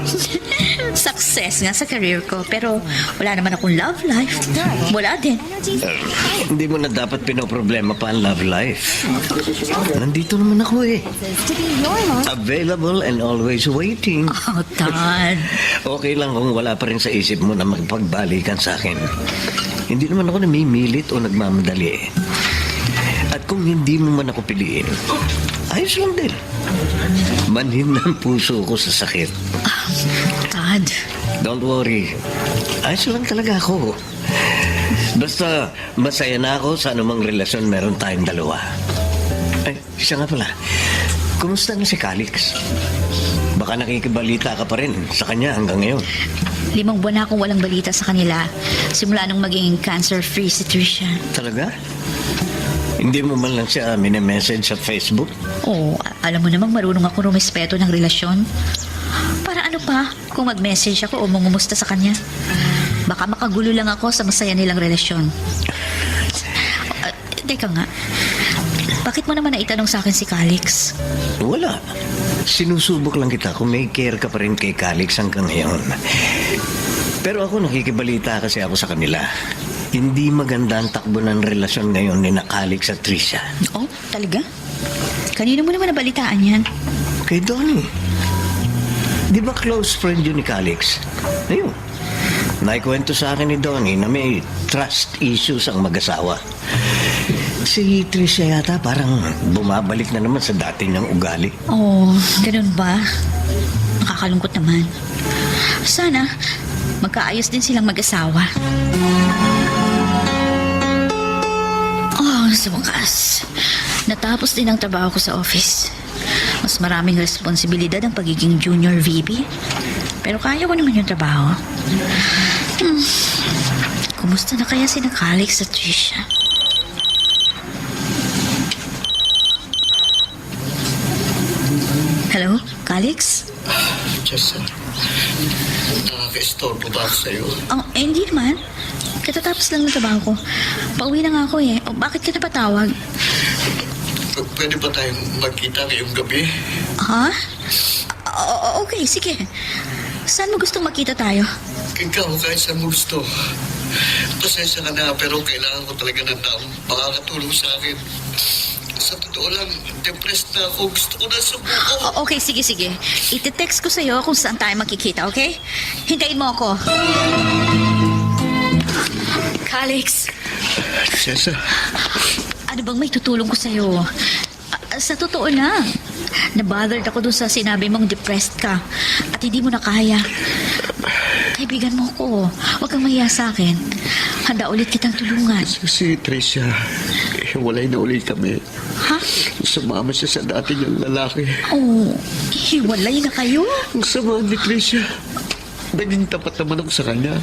Success nga sa career ko, pero wala naman akong love life. Wala din. Hindi mo na dapat pinoproblema pa ang love life. Nandito naman ako eh. Available and always waiting. Oh, Todd. Okay lang kung wala pa rin sa isip mo na magpagbalikan sa akin. Hindi naman ako namimilit o nagmamadali eh. At kung hindi mo man ako piliin, ayos lang din. Manhin ng puso ko sa sakit. Todd. Don't worry. Ayos lang talaga ako. Basta masaya na ako sa anumang relasyon meron tayong dalawa. Ay, siya nga pala. Kumusta na si Calix? Baka nakikibalita ka pa rin sa kanya hanggang ngayon. 5 buwan na akong walang balita sa kanila. Simula nung maging cancer-free si Trisha. Talaga? Hindi mo man lang siya mini-message sa Facebook? Oo, alam mo namang marunong ako rumispeto ng relasyon. Para ano pa kung mag-message ako o mangumusta sa kanya? Baka makagulo lang ako sa masaya nilang relasyon. Teka nga, bakit mo naman naitanong sa akin si Calix? Wala. Sinusubok lang kita kung may care ka pa rin kay Calix hanggang ngayon. Pero ako nakikibalita kasi ako sa kanila. Hindi maganda ang takbo ng relasyon ngayon ni Calix at Trisha. Oh, talaga? Kanino mo naman nabalitaan yan? Kay Donnie. Di ba close friend yun ni Calix? Ayun. Naikwento sa akin ni Donnie na may trust issues ang mag-asawa. Si Trisha yata parang bumabalik na naman sa dati niyang ugali. Oh, ganun ba? Nakakalungkot naman. Sana magkaayos din silang mag-asawa. Oh, sa wakas. Natapos din ang trabaho ko sa office. Mas maraming responsibilidad ang pagiging junior VP. Pero kaya ko naman yung trabaho. Kumusta na kaya si Calix at Trisha? Hello, Calix? Jessa, nakaka-istorbo ba ako sa'yo? Hindi naman. Katatapos lang ng trabaho ko. Pauwi na nga ako eh. Bakit ka napatawag? Pwede ba tayong magkita ngayong gabi? Ha? Okay, sige. Saan mo gustong makita tayo? Ikaw, kahit saan mo gusto. Pasensya ka na, pero kailangan ko talaga ng taong makakatulong sa akin. Sa totoo lang, depressed na ako. Gusto ko na sumuko. Okay, sige. Iti-text ko sa'yo kung saan tayo makikita, okay? Hintayin mo ako. Calix, Jessa, ano bang may tutulong ko sa'yo? Sa totoo lang, nabothered ako dun sa sinabi mong depressed ka at hindi mo na kaya. Kaibigan mo ko. Huwag kang mahiya sa akin. Handa ulit kitang tulungan. si Tricia, hiwalay na ulit kami. Ha? Sumama siya sa dati niyang lalaki. Oh, hiwalay na kayo? Ang sama ni Tricia. Naging tapat naman ako sa kanya.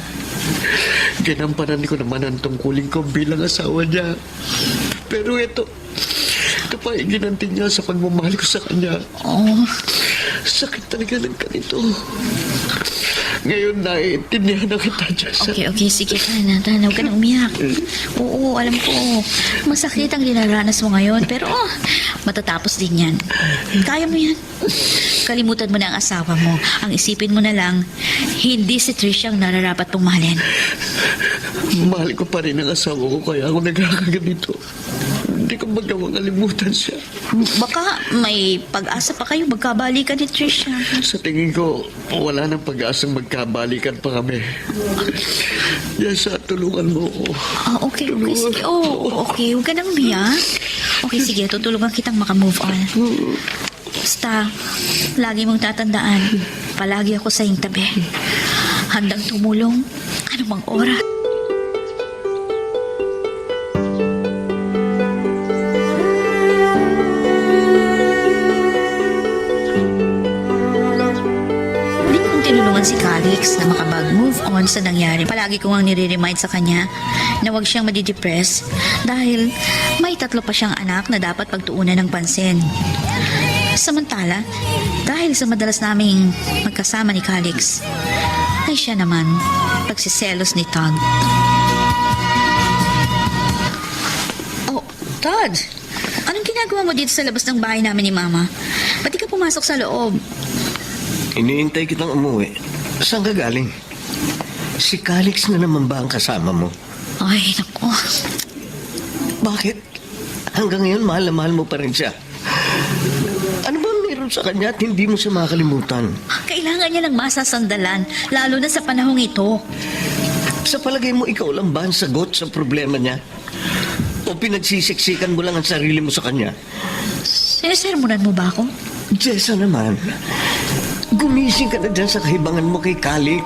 Ginampanan ko naman ang tungkulin ko bilang asawa niya. Pero ito pa ginanti niya sa pagmamahal ko sa kanya. Oh. Sakit talaga ng ganito. Ngayon naiintindihan na kita, Jessa. Okay, sige ka na. Huwag ka na umiyak. Oo, alam ko. Masakit ang dinaranas mo ngayon. Pero matatapos din yan. Kaya mo yan. Kalimutan mo na ang asawa mo. Ang isipin mo na lang, hindi si Trisha ang nararapat pong mahalin. Mahal ko pa rin ang asawa ko kaya ako nagkakaganito. Hindi ko magawang kalimutan siya. Baka may pag-asa pa kayo magkabalikan ni Trisha. Sa tingin ko, wala nang pag-asang magkabalikan pa kami. Yasa, tulungan mo ako. Okay, sige. Okay. Huwag ka nang umiyak. Okay, sige. Tutulungan kitang makamove on. Basta, lagi mong tatandaan, palagi ako sa iyong tabi. Handang tumulong, anumang oras. Tinulungan si Calix na makapag-move on sa nangyari. Palagi ko ang nire-remind sa kanya na huwag siyang madidepress dahil may 3 pa siyang anak na dapat pagtuunan ng pansin. Samantala, dahil sa madalas naming magkasama ni Calix, ay siya naman pagsiselos ni Todd. Oh, Todd! Anong ginagawa mo dito sa labas ng bahay namin ni Mama? Ba't di ka pumasok sa loob? Iniintay kitang umuwi. Saan ka galing? Si Calix na naman ba ang kasama mo? Ay, naku. Bakit? Hanggang ngayon, mahal na mahal mo pa rin siya. Ano ba meron sa kanya at hindi mo siya makalimutan? Kailangan niya ng masasandalan, lalo na sa panahong ito. Sa palagay mo, ikaw lang ba ang sagot sa problema niya? O pinagsisiksikan mo lang ang sarili mo sa kanya? Sinesermonan mo ba ako? Jessa naman, gumising ka na dyan sa kahibangan mo kay Calix.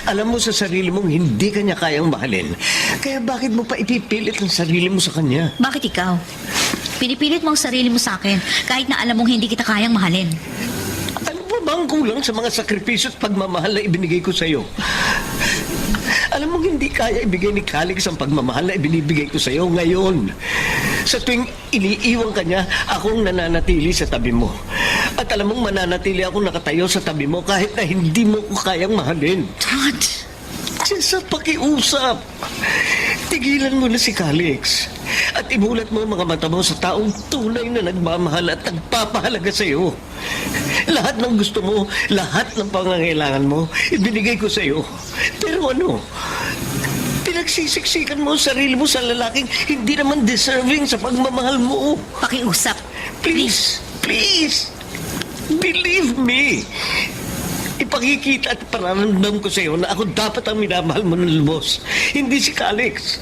Alam mo sa sarili mong hindi ka niya kayang mahalin. Kaya bakit mo pa ipipilit ang sarili mo sa kanya? Bakit ikaw? Pinipilit mo ang sarili mo sa akin kahit na alam mong hindi kita kayang mahalin. Ano ba bang kulang sa mga sakripisyo at pagmamahal na ibinigay ko sa'yo? Alam mong hindi kaya ibigay ni Calix ang pagmamahal na ibinibigay ko sa'yo ngayon. Sa tuwing iniiwan ka niya, akong nananatili sa tabi mo. At alam mong mananatili akong nakatayo sa tabi mo kahit na hindi mo ko kayang mahalin. Todd! Sa pakiusap, tigilan mo na si Calix. At imulat mo ang mga mata mo sa taong tunay na nagmamahal at nagpapahalaga sa'yo. Lahat ng gusto mo, lahat ng pangangailangan mo, ibinigay ko sa'yo. Pero ano? Pinagsisiksikan mo ang sarili mo sa lalaking hindi naman deserving sa pagmamahal mo. Pakiusap. Please, please, believe me. Ipakikita at pararamdam ko sa iyo na ako dapat ang minamahal mo ng lubos, hindi si Calix.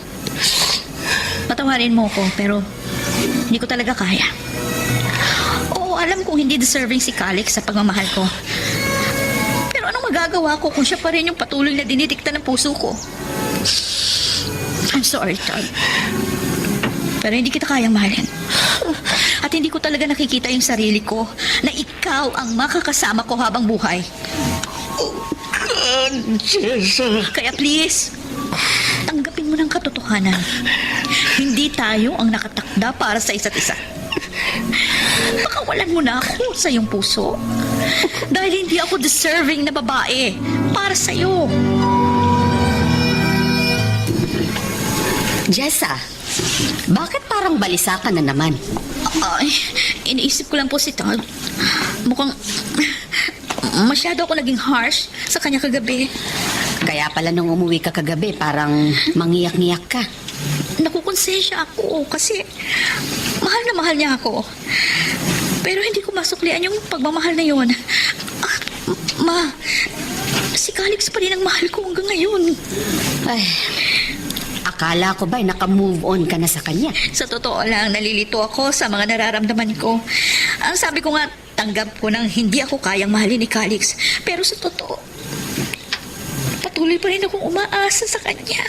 Patawarin mo ko, pero hindi ko talaga kaya. Oo, alam kong hindi deserving si Calix sa pagmamahal ko. Pero anong magagawa ko kung siya pa rin yung patuloy na dinidikta ng puso ko? I'm sorry, Todd. Pero hindi kita kayang mahalin. At hindi ko talaga nakikita yung sarili ko na ikaw ang makakasama ko habang buhay. Oh, God, Jessa. Kaya please, tanggapin mo ng katotohanan. Hindi tayo ang nakatakda para sa isa't isa. Pakawalan mo na ako sa iyong puso. Dahil hindi ako deserving na babae para sa'yo. Jessa, bakit parang balisa ka na naman? Ay, iniisip ko lang po si Todd. Mukhang masyado ako naging harsh sa kanya kagabi. Kaya pala nung umuwi ka kagabi, parang mangiyak-ngiyak ka. Nakukonsensya ako kasi mahal na mahal niya ako. Pero hindi ko masuklian yung pagmamahal na yun. Ma, si Calix pa rin ang mahal ko hanggang ngayon. Ay, akala ko ba'y naka-move on ka na sa kanya? Sa totoo lang, nalilito ako sa mga nararamdaman ko. Ang sabi ko nga, tanggap ko nang hindi ako kayang mahalin ni Calix. Pero sa totoo, patuloy pa rin akong umaasa sa kanya.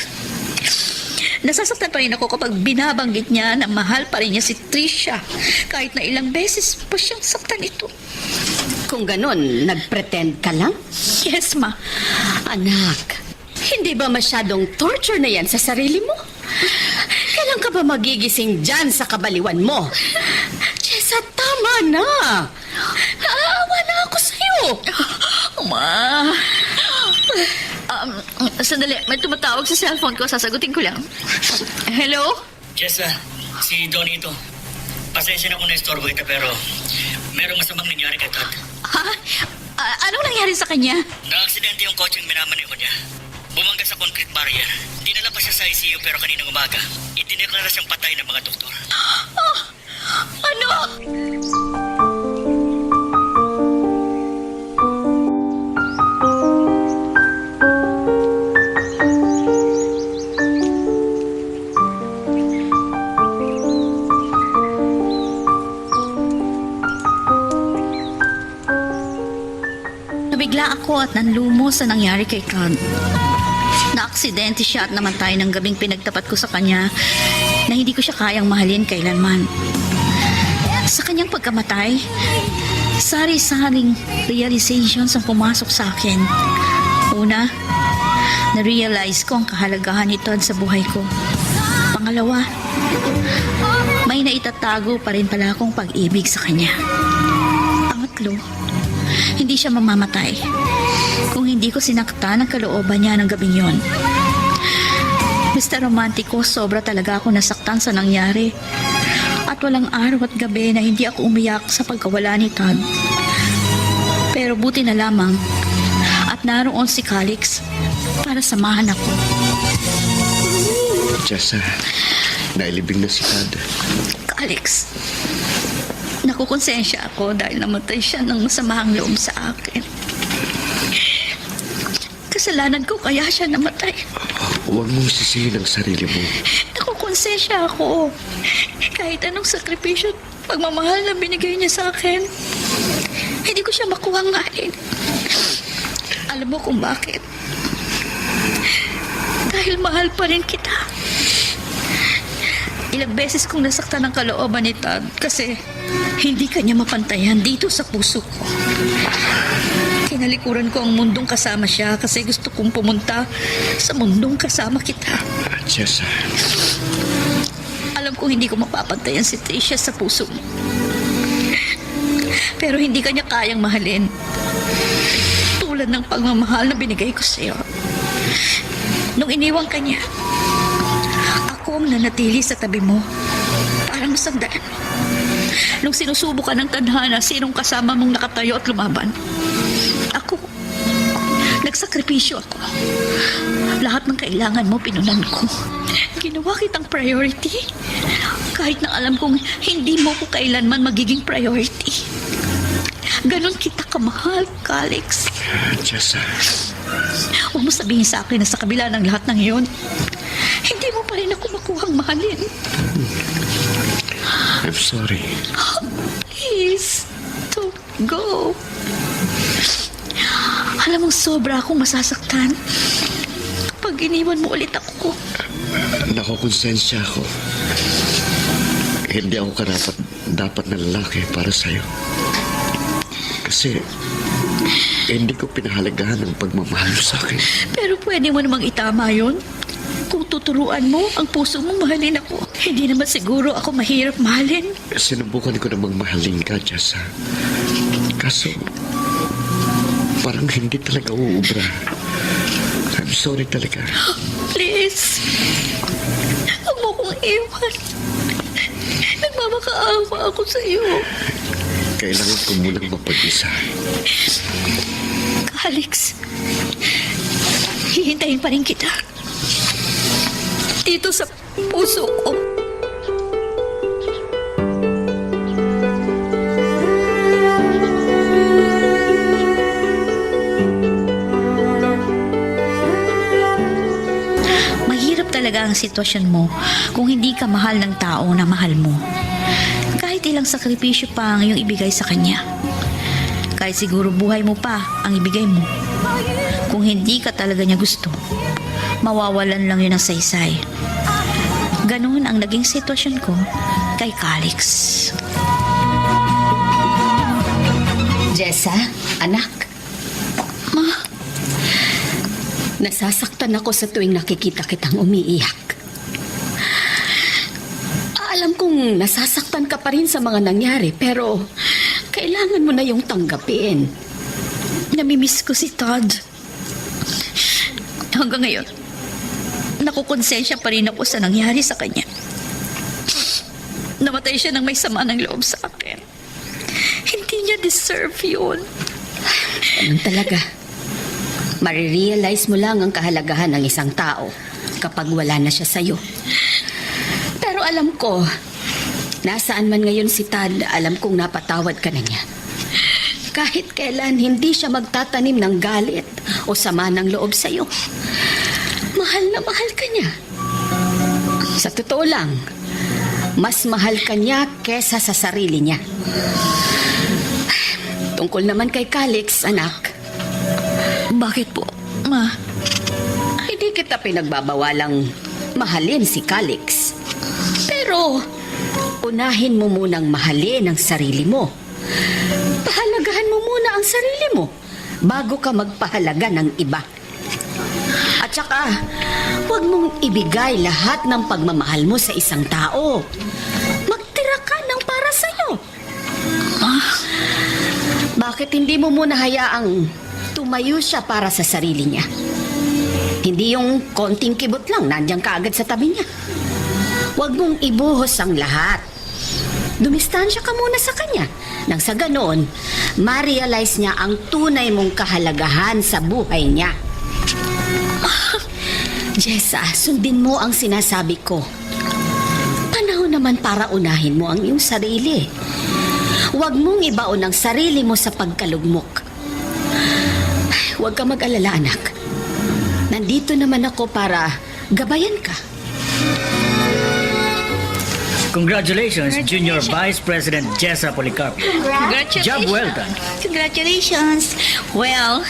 Nasasaktan pa rin ako kapag binabanggit niya na mahal pa rin niya si Trisha. Kahit na ilang beses pa siyang saktan ito. Kung ganon, nag-pretend ka lang? Yes, Ma. Anak, hindi ba masyadong torture na yan sa sarili mo? Kailan ka ba magigising dyan sa kabaliwan mo? Jessa, tama na! Naawa na ako sa'yo! Ma. Sandali, may tumatawag sa cellphone ko. Sasagutin ko lang. Hello? Jessa, si Donnie ito. Pasensya na kung na-istorbo kita pero merong masamang nangyari kay Todd. Ha? Anong nangyari sa kanya? Na-aksidente yung kotseng minamaneho niya. Bumangga sa concrete barrier. Dinala pa siya sa ICU pero kaninang umaga, idineklara siyang patay ng mga doktor. Ano? Nabigla ako at nanlumo sa nangyari kay Todd. Na-aksidente siya at namatay ng gabing pinagtapat ko sa kanya na hindi ko siya kayang mahalin kailanman. Sa kanyang pagkamatay, sari-saring realizations ang pumasok sa akin. Una, na-realize ko ang kahalagahan ni Todd sa buhay ko. Pangalawa, may may naitatago pa rin pala akong pag-ibig sa kanya. Pangatlo, hindi siya mamamatay kung hindi ko sinaktan ang kalooban niya ng gabing yon. Mr. Romantico, sobra talaga ako nasaktan sa nangyari. At walang araw at gabi na hindi ako umiyak sa pagkawala ni Todd. Pero buti na lamang at naroon si Calix para samahan ako. Jessa, nailibing na si Tad. Calix, nakukonsensya ako dahil namatay siya ng masamahang loob sa akin. Kasalanan ko kaya siya namatay. Huwag mong sisihin ang sarili mo. Nakukonsensya ako. Kahit anong sakripisyo at pagmamahal na binigay niya sa akin, hindi ko siya makuha ngayon. Alam mo kung bakit? Dahil mahal pa rin kita. Ilang beses kong nasaktan ang kalooban ni Todd kasi hindi kanya mapantayan dito sa puso ko. Kinalikuran ko ang mundong kasama siya kasi gusto kong pumunta sa mundong kasama kita. Jessa, Alam ko hindi ko mapapantayan si Tricia sa puso mo. Pero hindi kanya kayang mahalin. Tulad ng pagmamahal na binigay ko sa'yo. Nung iniwang kanya, ako ang nanatili sa tabi mo para masandalan mo. Nung sinusubukan ng tadhana, sinong kasama mong nakatayo at lumaban? Ako. Nagsakripisyo ako. Lahat ng kailangan mo, pinunan ko. Ginawa kitang priority. Kahit na alam kong hindi mo ko kailanman magiging priority. Ganon kita kamahal, Calix. Jessa. Huwag mo sabihin sa akin na sa kabila ng lahat ng iyon, hindi mo pa rin ako makuhang mahalin. I'm sorry. Please, don't go. Alam mong sobra akong masasaktan pag iniwan mo ulit ako. Nakukonsensya ako. Hindi ako dapat na lalaki para sa'yo. Kasi hindi ko pinahalagahan ang pagmamahal sa akin. Pero pwede mo namang itama yun. Kung tuturuan mo ang puso mong mahalin ako, hindi naman siguro ako mahirap mahalin. Sinubukan ko namang mahalin ka, Jessa. Kaso, parang hindi talaga uubra. I'm sorry talaga. Please. Huwag mo kong iwan. Nagmamakaawa ako sa iyo. Kailangan ko munang mapag-isa. Alex, hihintayin pa rin kita. Dito sa puso ko. Mahirap talaga ang sitwasyon mo kung hindi ka mahal ng tao na mahal mo. Kahit ilang sakripisyo pa ang iyong ibigay sa kanya. Kahit siguro buhay mo pa ang ibigay mo. Kung hindi ka talaga niya gusto, mawawalan lang yun ng saysay. Ganun ang naging sitwasyon ko kay Calix. Jessa, anak. Ma, Nasasaktan ako sa tuwing nakikita kitang umiiyak. Alam kong nasasaktan ka pa rin sa mga nangyari, pero kailangan mo na yung tanggapin. namimiss ko si Todd. Hanggang ngayon, nakukonsensya pa rin ako sa nangyari sa kanya. Namatay siya ng may sama ng loob sa akin. Hindi niya deserve yun. Ganun talaga. Marirealize mo lang ang kahalagahan ng isang tao kapag wala na siya sa'yo. Pero alam ko, nasaan man ngayon si Todd, alam kong napatawad ka na niya. Kahit kailan hindi siya magtatanim ng galit o sama ng loob sa'yo. Mahal na mahal ka niya. Sa totoo lang, mas mahal ka niya kesa sa sarili niya. Tungkol naman kay Calix, anak. Bakit po, Ma? Hindi kita pinagbabawalang mahalin si Calix. Pero, unahin mo munang mahalin ang sarili mo. Pahalagahan mo muna ang sarili mo bago ka magpahalaga ng iba. At saka, huwag mong ibigay lahat ng pagmamahal mo sa isang tao. Bakit hindi mo muna hayaang tumayo siya para sa sarili niya? Hindi yung konting kibot lang, nandiyan ka agad sa tabi niya. Huwag mong ibuhos ang lahat. Dumistansya ka muna sa kanya. Nang sa ganoon, ma-realize niya ang tunay mong kahalagahan sa buhay niya. Jessa, sundin mo ang sinasabi ko. Panahon naman para unahin mo ang iyong sarili. Huwag mong ibaon ang sarili mo sa pagkalugmok. Huwag ka mag-alala, anak. Nandito naman ako para gabayan ka. Congratulations, Junior Vice President Jessa Policarpio. Congratulations. Job well done. Congratulations. Well,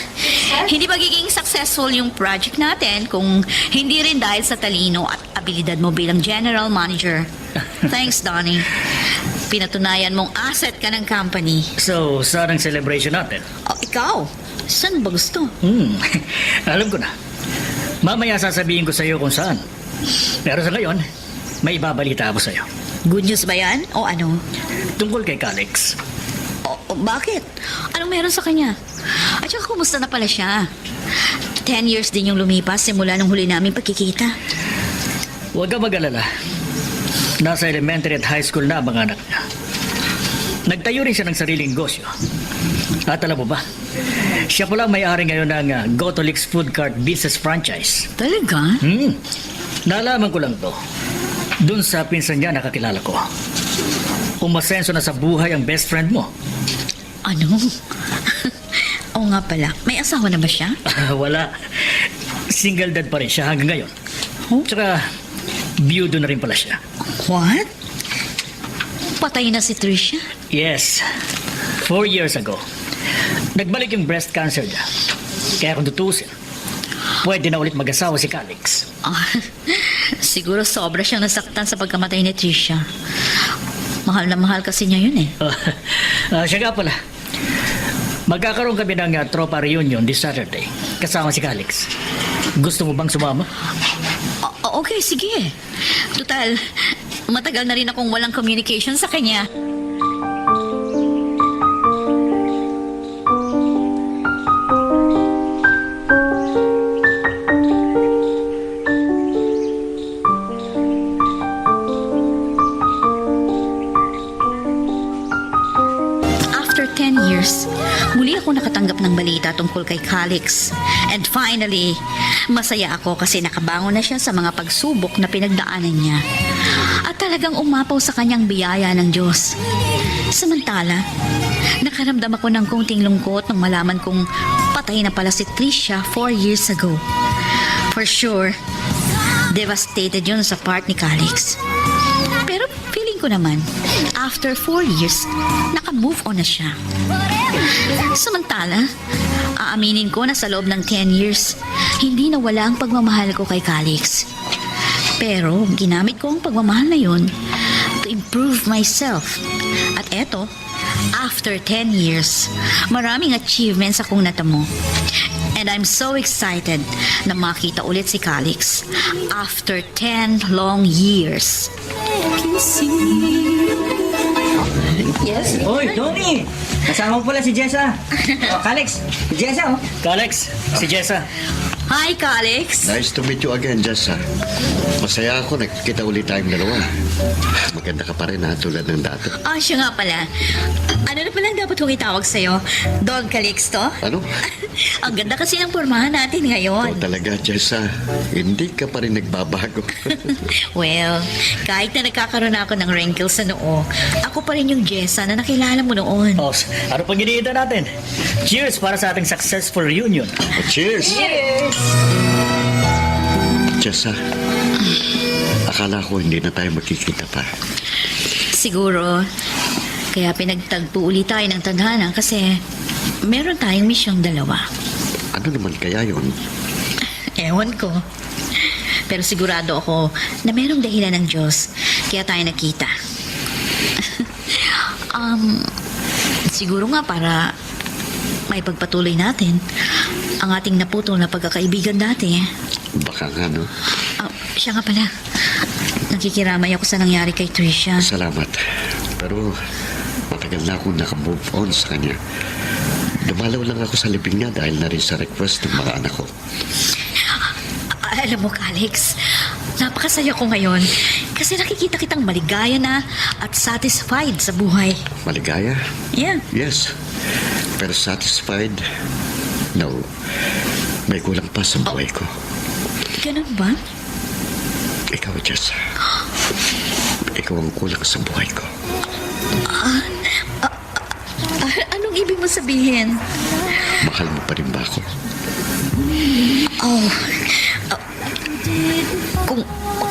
hindi magiging successful yung project natin kung hindi rin dahil sa talino at abilidad mo bilang general manager. Thanks, Donnie. Pinatunayan mong asset ka ng company. So, saan ang celebration natin? Oh, ikaw, saan ba gusto? Alam ko na. Mamaya sasabihin ko sa iyo kung saan. Pero sa ngayon, may ibabalita ako sa iyo. Good news ba yan? O ano? Tungkol kay Calix. O bakit? Anong meron sa kanya? At saka kumusta na pala siya? 10 years din yung lumipas simula nung huli namin pagkikita. Huwag ka mag-alala. Nasa elementary at high school na ang mga anak niya. Nagtayo rin siya ng sariling negosyo. At alam mo ba, siya pala ang may-ari ngayon ng Gotolix Food Cart Business Franchise. Talaga? Nalaman ko lang to. Doon sa pinsan niya nakakilala ko. Umasenso na sa buhay ang best friend mo. Ano? Oo nga pala. May asawa na ba siya? Wala. Single dad pa rin siya hanggang ngayon. Tsaka, biyudo na rin pala siya. What? Patay na si Trisha? Yes. 4 years ago. Nagbalik yung breast cancer niya. Kaya kung tutusin, pwede na ulit mag-asawa si Calix. Siguro sobra siyang nasaktan sa pagkamatay ni Trisha. Mahal na mahal kasi niya yun eh. Siya nga pala. Magkakaroon kami ng tropa reunion this Saturday. Kasama si Calix. Gusto mo bang sumama? Okay, sige. Total, matagal na rin akong walang communication sa kanya. After 10 years, muli ako nakatanggap ng balita tungkol kay Calix. And finally, masaya ako kasi nakabangon na siya sa mga pagsubok na pinagdaanan niya. At talagang umapaw sa kanyang biyaya ng Diyos. Samantala, nakaramdam ako ng konting lungkot nang malaman kong patay na pala si Trisha 4 years ago. For sure, devastated yun sa part ni Calix. Pero feeling ko naman, after 4 years, naka-move on na siya. Samantala, aaminin ko na sa loob ng 10 years, hindi nawala ang pagmamahal ko kay Calix. Pero ginamit ko ang pagmamahal na yun to improve myself. At eto, after 10 years, maraming achievements akong natamo. And I'm so excited na makita ulit si Calix after 10 long years. Yes? Hoy, Tony! Kasama mo pala si Jessa. Calix, si Jessa oh. Calix, si Jessa. Hi, Calix! Nice to meet you again, Jessa. Masaya ako, nakikita ulit tayong dalawa. Maganda ka pa rin ha, tulad ng dati. Siya nga pala. Ano na palang dapat kong itawag sa'yo? Don Calixto? Ano? Ang ganda kasi ng pormahan natin ngayon. Ikaw talaga, Jessa. Hindi ka pa rin nagbabago. Well, kahit na nagkakaroon ako ng wrinkles sa noo, ako pa rin yung Jessa na nakilala mo noon. Oh, ano pang ginihintay natin? Cheers para sa ating successful reunion. Cheers! Jessa, akala ko hindi na tayo magkikita pa. Siguro, kaya pinagtagpo ulit tayo ng tadhana kasi meron tayong misyong dalawa. Ano naman kaya yun? Ewan ko. Pero sigurado ako na merong dahilan ng Diyos kaya tayo nakita. Siguro nga para may pagpatuloy natin ang ating naputol na pagkakaibigan dati. Baka nga, no? Siya nga pala. Nakikiramay ako sa nangyari kay Trisha. Salamat. Pero matagal na akong nakamove on sa kanya. Dumalaw lang ako sa libing niya dahil na rin sa request ng mga anak ko. Alam mo, Alex, napakasaya ko ngayon kasi nakikita kitang maligaya na at satisfied sa buhay. Maligaya? Yeah. Yes. Pero satisfied? No. May kulang pa sa buhay ko. Ganun ba? Ikaw, Jessa. Ikaw ang kulang sa buhay ko. Anong ibig mo sabihin? Mahal mo pa rin ba ako?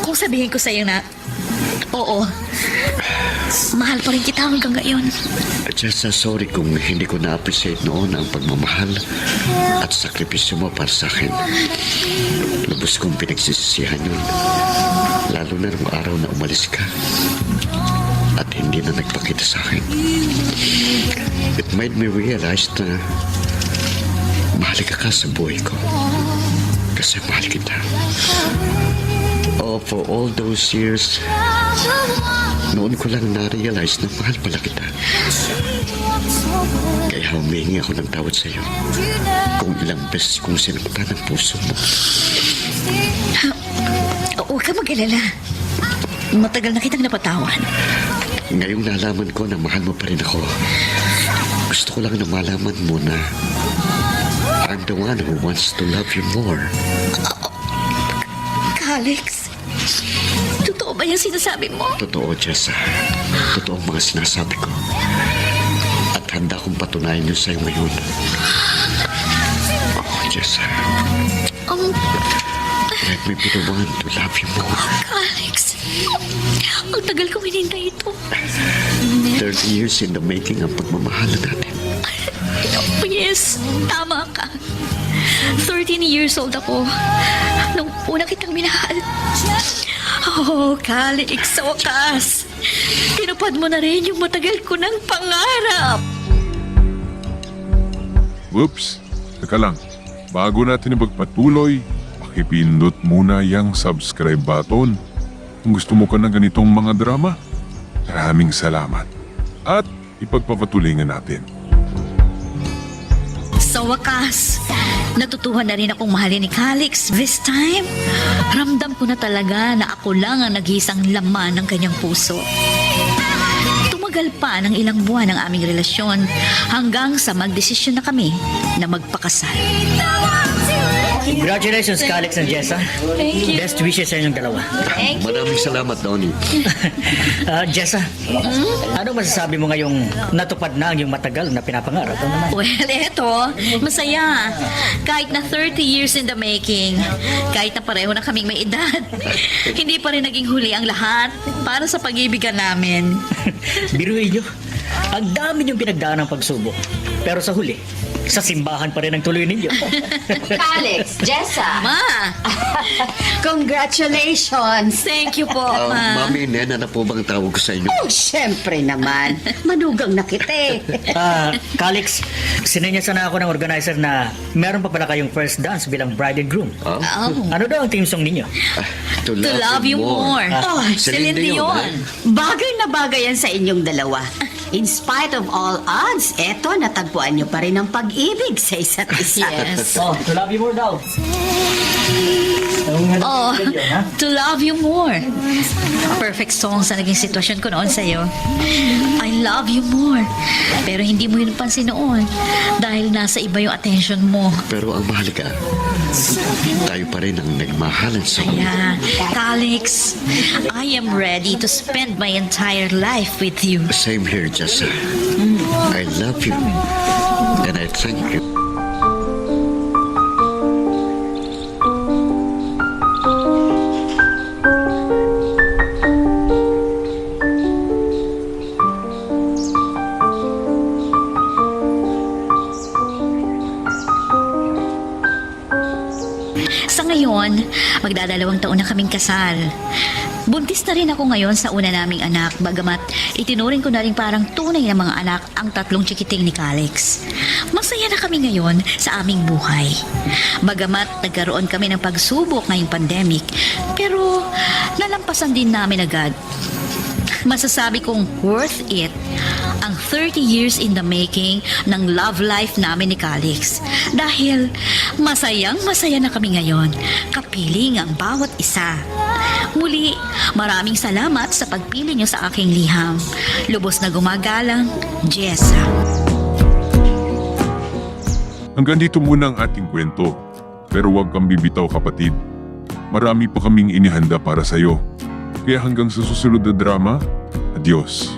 Kung sabihin ko sa'yo na, oo, mahal pa rin kita hanggang ngayon. Jessa, sorry kung hindi ko na-appreciate noon ang pagmamahal at sakripisyo mo para sa akin. Lubos kong pinagsisisihan yun. Lalo na nung araw na umalis ka at hindi na nagpakita sa akin. It made me realize na mahalaga ka sa buhay ko. Kasi mahal kita. Oh, for all those years, noon ko lang na-realize na mahal pala kita. Kaya humingi ako ng tawad sa'yo kung ilang beses kong sinaktan ang puso mo. Huwag ka mag-alala. Matagal na kitang napatawan. Ngayong nalaman ko na mahal mo pa rin ako, gusto ko lang na malaman mo na I'm the one who wants to love you more. Alex, totoo ba yung sinasabi mo? Totoo, Jessa. Totoo ang mga sinasabi ko. At handa kong patunayan yun sa'yo ngayon. Oh, Jessa. Let me be the one to love you more. Alex, ang tagal kong hinintay ito. 30 years in the making ang pagmamahalan natin. Oh, yes, tama ka. 13 years old ako nung una kitang minahal. Oh, Alex, sa wakas. Tinupad mo na rin yung matagal ko ng pangarap. Whoops! Teka lang. Bago natin ipagpatuloy, pakipindot muna yung subscribe button. Kung gusto mo ka ng ganitong mga drama, maraming salamat. At ipagpapatuloy nga natin. Sa wakas, natutuhan na rin akong mahalin ni Calix. This time, ramdam ko na talaga na ako lang ang nag-iisang laman ng kanyang puso. Tumagal pa ng ilang buwan ang aming relasyon hanggang sa magdesisyon na kami na magpakasal. Congratulations, Alex and Jessa. Thank you. Best wishes sa inyong dalawa. Maraming salamat, Donnie. Jessa, ano masasabi mo ngayong natupad na ang iyong matagal na pinapangarap? Ano naman? Well, eto, masaya. Kahit na 30 years in the making, kahit na pareho na kaming may edad, hindi pa rin naging huli ang lahat para sa pag-ibigan namin. Biruin nyo, ang dami niyong pinagdaan ng pagsubok. Pero sa huli, sa simbahan pa rin ang tuloy ninyo. Alex, Jessa, Ma, congratulations! thank you po, Ma. Mami, Nena na po bang tawag ko sa inyo? Oh, syempre naman. Manugang na kita eh. Calix, sinenyasan na ako ng organizer na meron pa pala kayong first dance bilang bride and groom. Oh. Ano daw ang theme song ninyo? To To love you more. Oh, Celine Dion. Bagay na bagay yan sa inyong dalawa. In spite of all odds, eto, natagpuan niyo pa rin ang pag-ibig sa isa't isa. Yes. Oh, to love you more daw. Oh, to love you more. Perfect song sa naging sitwasyon ko noon sa'yo. I love you more. Pero hindi mo yun pansin noon dahil nasa iba yung attention mo. Pero ang mahalaga, tayo pa rin ang nagmahalan sa Kaya, Alex, I am ready to spend my entire life with you. Same here, Jessa. I love you. And I thank you. Sa ngayon, magdadalawang taon na kaming kasal. Buntis na rin ako ngayon sa una naming anak, bagamat itinuring ko na rin parang tunay na mga anak ang tatlong chikiting ni Calix. Masaya na kami ngayon sa aming buhay. Bagamat nagkaroon kami ng pagsubok ngayong pandemic, pero nalampasan din namin agad. Masasabi kong worth it ang 30 years in the making ng love life namin ni Calix. Dahil masayang masaya na kami ngayon, kapiling ang bawat isa. Muli, maraming salamat sa pagpili niyo sa aking liham. Lubos na gumagalang, Jessa. Hanggang dito muna ang ating kwento. Pero huwag kang bibitaw, kapatid. Marami pa kaming inihanda para sa'yo. Kaya hanggang sa susunod na drama, adios.